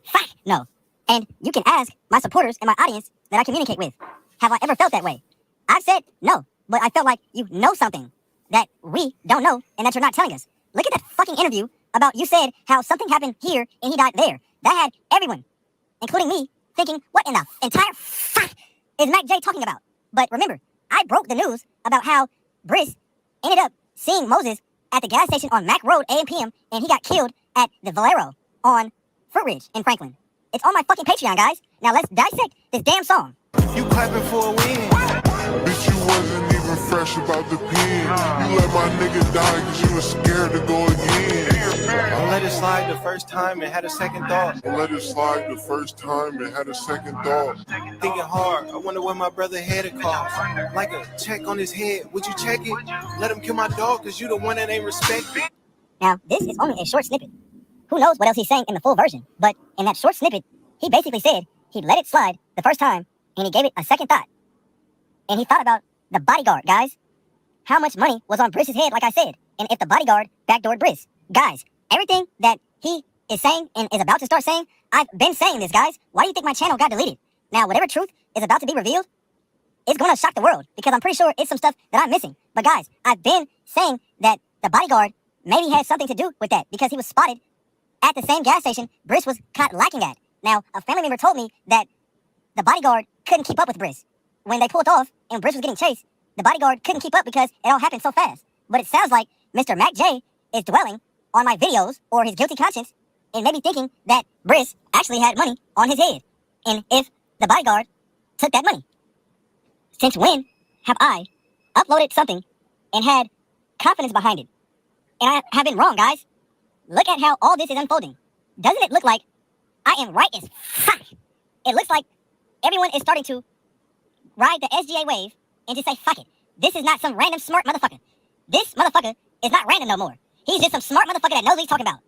Fuck, no. And you can ask my supporters and my audience that I communicate with. Have I ever felt that way? I've said no, but I felt like you know something that we don't know and that you're not telling us. Look at that fucking interview about you said how something happened here and he died there. That had everyone, including me, thinking, what in the entire fuck is Mac J talking about? But remember, I broke the news about how Bris ended up seeing Moses at the gas station on Mac Road, AM PM, and he got killed at the Valero on Fruit Ridge in Franklin. It's on my fucking Patreon, guys. Now let's dissect this damn song. You clapping for a win. Bitch, you wasn't even fresh about the pen. You let my nigga die cause you was scared to go again. I let it slide the first time and had a second thought. I let it slide the first time and had a second thought. Thinking hard, I wonder where my brother headed cost. Like a check on his head, would you check it? Let him kill my dog cause you the one that ain't respected. Now, this is only a short snippet. Who knows what else he's saying in the full version, but in that short snippet, he basically said he let it slide the first time and he gave it a second thought. And he thought about the bodyguard, guys. How much money was on Briss's head, like I said, and if the bodyguard backdoored Briss. Guys, everything that he is saying and is about to start saying, I've been saying this, guys. Why do you think my channel got deleted? Now, whatever truth is about to be revealed, it's going to shock the world because I'm pretty sure it's some stuff that I'm missing. But guys, I've been saying that the bodyguard maybe had something to do with that because he was spotted at the same gas station Briss was caught lacking at. Now, a family member told me that the bodyguard couldn't keep up with Briss. When they pulled off and Briss was getting chased, the bodyguard couldn't keep up because it all happened so fast. But it sounds like Mr. Mac J is dwelling on my videos or his guilty conscience and maybe thinking that Briss actually had money on his head. And if the bodyguard took that money. Since when have I uploaded something and had confidence behind it? And I have been wrong, guys. Look at how all this is unfolding. Doesn't it look like I am right as fuck? It looks like everyone is starting to ride the SGA wave and just say, fuck it. This is not some random smart motherfucker. This motherfucker is not random no more. He's just some smart motherfucker that knows what he's talking about.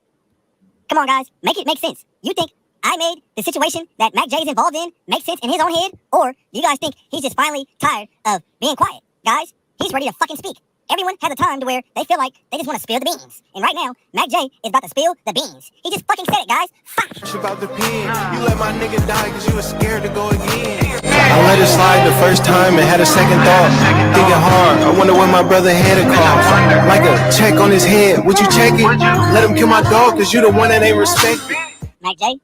Come on, guys. Make it make sense. You think I made the situation that Mac J is involved in make sense in his own head? Or do you guys think he's just finally tired of being quiet? Guys, he's ready to fucking speak. Everyone has a time to where they feel like they just want to spill the beans. And right now, Mac J is about to spill the beans. He just fucking said it, guys. Fuck. It's about the pen. You let my nigga die cause you was scared to go again. I let it slide the first time and had a second thought. Thinking hard, I wonder where my brother headed cost. Like a check on his head, would you check it? Let him kill my dog cause you the one that ain't respected. Mac J,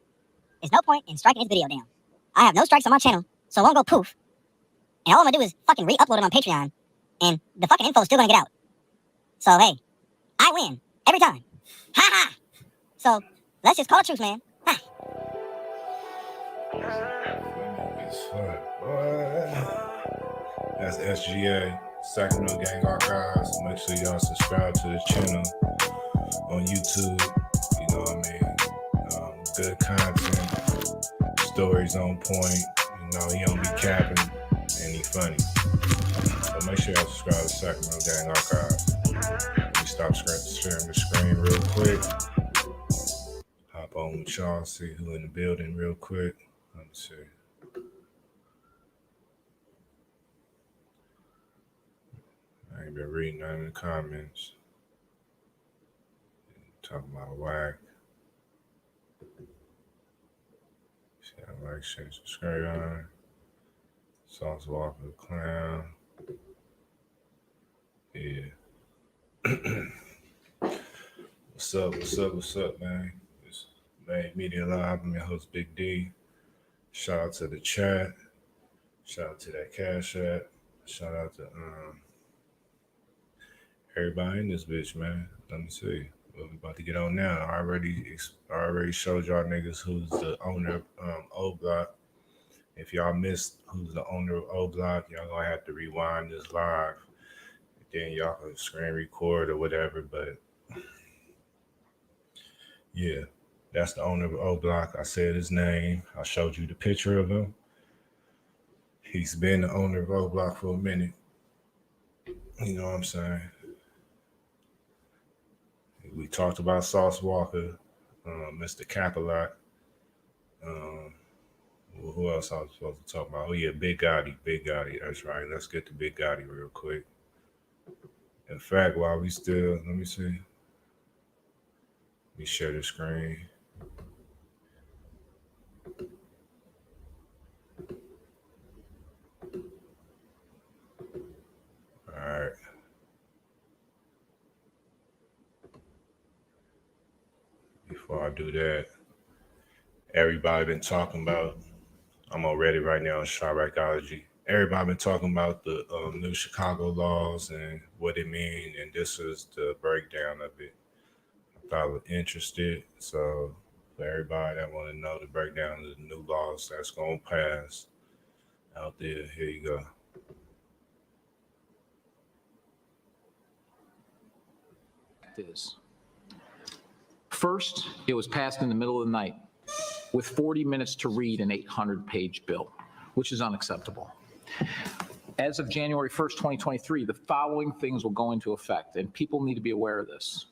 there's no point in striking this video down. I have no strikes on my channel, so it won't go poof. And all I'm gonna do is fucking re-upload it on Patreon. And the fucking info's still gonna get out. So, hey, I win every time. Ha ha! So, let's just call it truth, man. Ha! That's SGA, Sacramento Gang Archives. Make sure y'all subscribe to the channel on YouTube. You know what I mean? Good content, stories on point. You know, he don't be capping, and he funny. So make sure y'all subscribe to Sacramento Gang Archives. Let me stop sharing the screen real quick. Hop on with y'all, see who in the building real quick. Let me see. I ain't been reading none of the comments. Talking about whack. See, I like, share, subscribe on. SauceWalka Clown. Yeah. What's up, man? It's Made Media Live. I'm your host, Big D. Shout out to the chat. Shout out to that Cash App. Shout out to everybody in this bitch, man. Let me see. What we about to get on now. I already showed y'all niggas who's the owner of OBlock. If y'all missed who's the owner of OBlock, y'all gonna have to rewind this live. Then y'all can screen record or whatever. But yeah, that's the owner of OBlock. I said his name. I showed you the picture of him. He's been the owner of OBlock for a minute. You know what I'm saying? We talked about SauceWalka, Mr. Capalot. Who else I was supposed to talk about? Oh yeah, Big Gotti. That's right. Let's get to Big Gotti real quick. In fact, while we still, let me see. Let me share the screen. All right. Before I do that, everybody been talking about, I'm on Reddit right now in Chiracology. Everybody been talking about the new Chicago laws and what it means, and this is the breakdown of it. I thought I was interested, so For everybody that want to know the breakdown of the new laws that's going to pass out there, here you go. Is. First, it was passed in the middle of the night with 40 minutes to read an 800-page bill, which is unacceptable. As of January 1st, 2023, the following things will go into effect, and people need to be aware of this.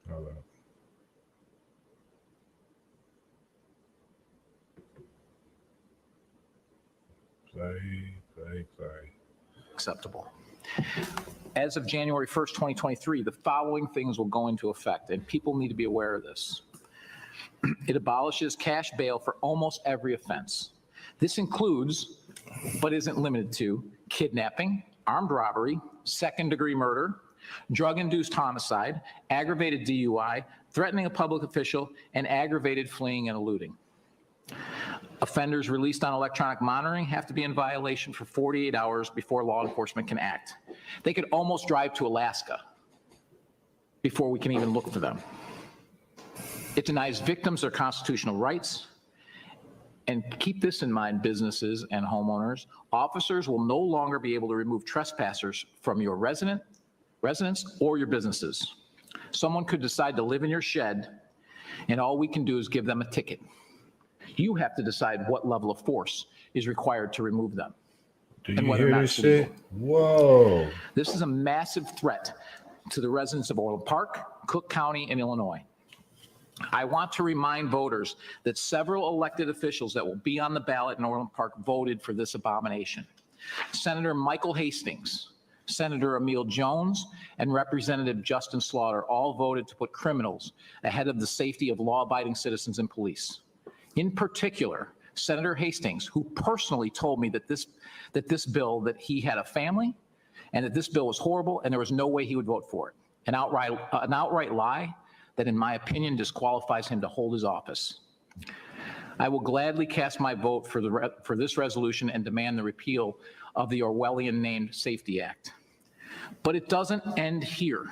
Hold up. Play. Acceptable. As of January 1st, 2023, the following things will go into effect, and people need to be aware of this. It abolishes cash bail for almost every offense. This includes, but isn't limited to, kidnapping, armed robbery, second-degree murder, drug-induced homicide, aggravated DUI, threatening a public official, and aggravated fleeing and eluding. Offenders released on electronic monitoring have to be in violation for 48 hours before law enforcement can act. They could almost drive to Alaska before we can even look for them. It denies victims their constitutional rights. And keep this in mind, businesses and homeowners, officers will no longer be able to remove trespassers from your residence or your businesses. Someone could decide to live in your shed, and all we can do is give them a ticket. You have to decide what level of force is required to remove them. Do you hear this shit? Whoa. This is a massive threat to the residents of Orland Park, Cook County, and Illinois. I want to remind voters that several elected officials that will be on the ballot in Orland Park voted for this abomination. Senator Michael Hastings, Senator Emil Jones, and Representative Justin Slaughter all voted to put criminals ahead of the safety of law-abiding citizens and police. In particular, Senator Hastings, who personally told me that this bill, that he had a family and that this bill was horrible and there was no way he would vote for it. An outright lie that, in my opinion, disqualifies him to hold his office. I will gladly cast my vote for this resolution and demand the repeal of the Orwellian-named Safety Act. But it doesn't end here.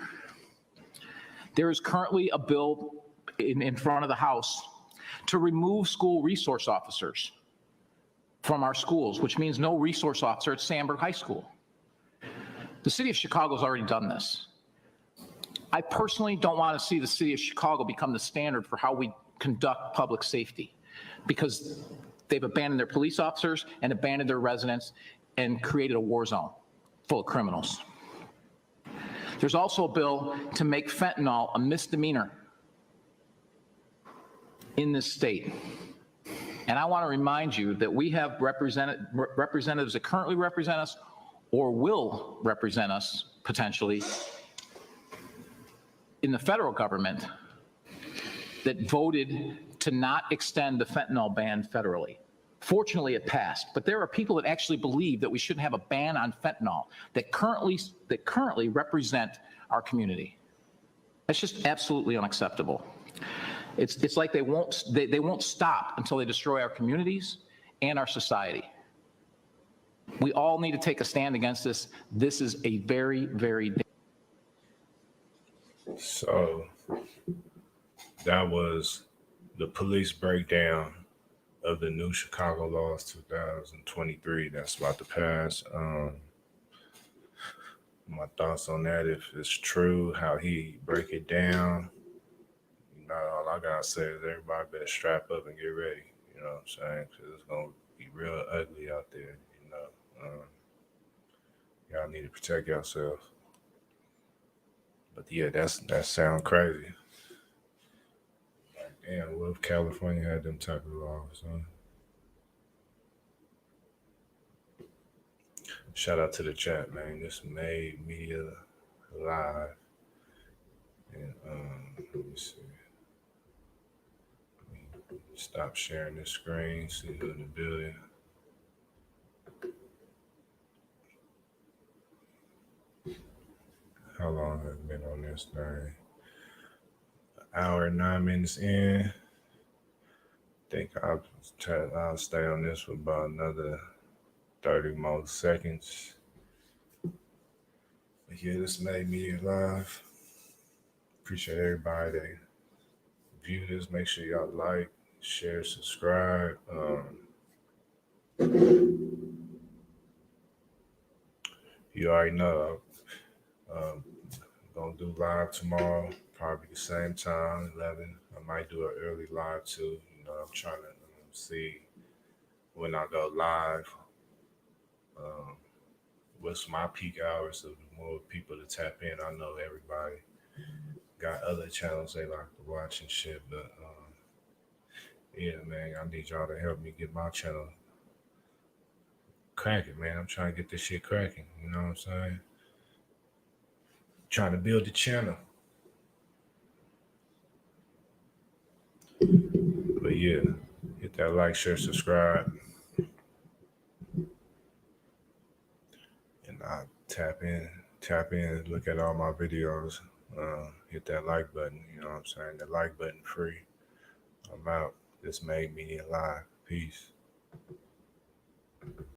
There is currently a bill in front of the House to remove school resource officers from our schools, which means no resource officer at Sandburg High School. The city of Chicago has already done this. I personally don't want to see the city of Chicago become the standard for how we conduct public safety, because they've abandoned their police officers and abandoned their residents and created a war zone full of criminals. There's also a bill to make fentanyl a misdemeanor in this state. And I want to remind you that we have representatives that currently represent us or will represent us potentially in the federal government that voted to not extend the fentanyl ban federally. Fortunately, it passed, but there are people that actually believe that we shouldn't have a ban on fentanyl that currently represent our community. That's just absolutely unacceptable. It's like they won't stop until they destroy our communities and our society. We all need to take a stand against this. This is a very, very. So that was the police breakdown of the new Chicago laws 2023 that's about to pass. My thoughts on that, if it's true, how he break it down. All I gotta say is everybody better strap up and get ready. You know what I'm saying? Because it's gonna be real ugly out there. You know, y'all need to protect yourself. But yeah, that sound crazy. Like, damn, what if California had them type of laws, huh? Shout out to the chat, man. This made media live. And let me see. Stop sharing this screen, see who in the building. How long have I been on this thing? An hour and 9 minutes in. I think I'll stay on this for about another 30 more seconds. Yeah, this made me live. Appreciate everybody that view this. Make sure y'all like, share, subscribe. You already know. Gonna do live tomorrow, probably the same time, 11. I might do an early live too. You know, I'm trying to see when I go live. What's my peak hours so more people to tap in. I know everybody got other channels they like to watch and shit, but yeah, man, I need y'all to help me get my channel cracking, man. I'm trying to get this shit cracking. You know what I'm saying? Trying to build the channel. But yeah, hit that like, share, subscribe. And I tap in, look at all my videos. Hit that like button, you know what I'm saying? The like button free. I'm out. This made me alive. Peace.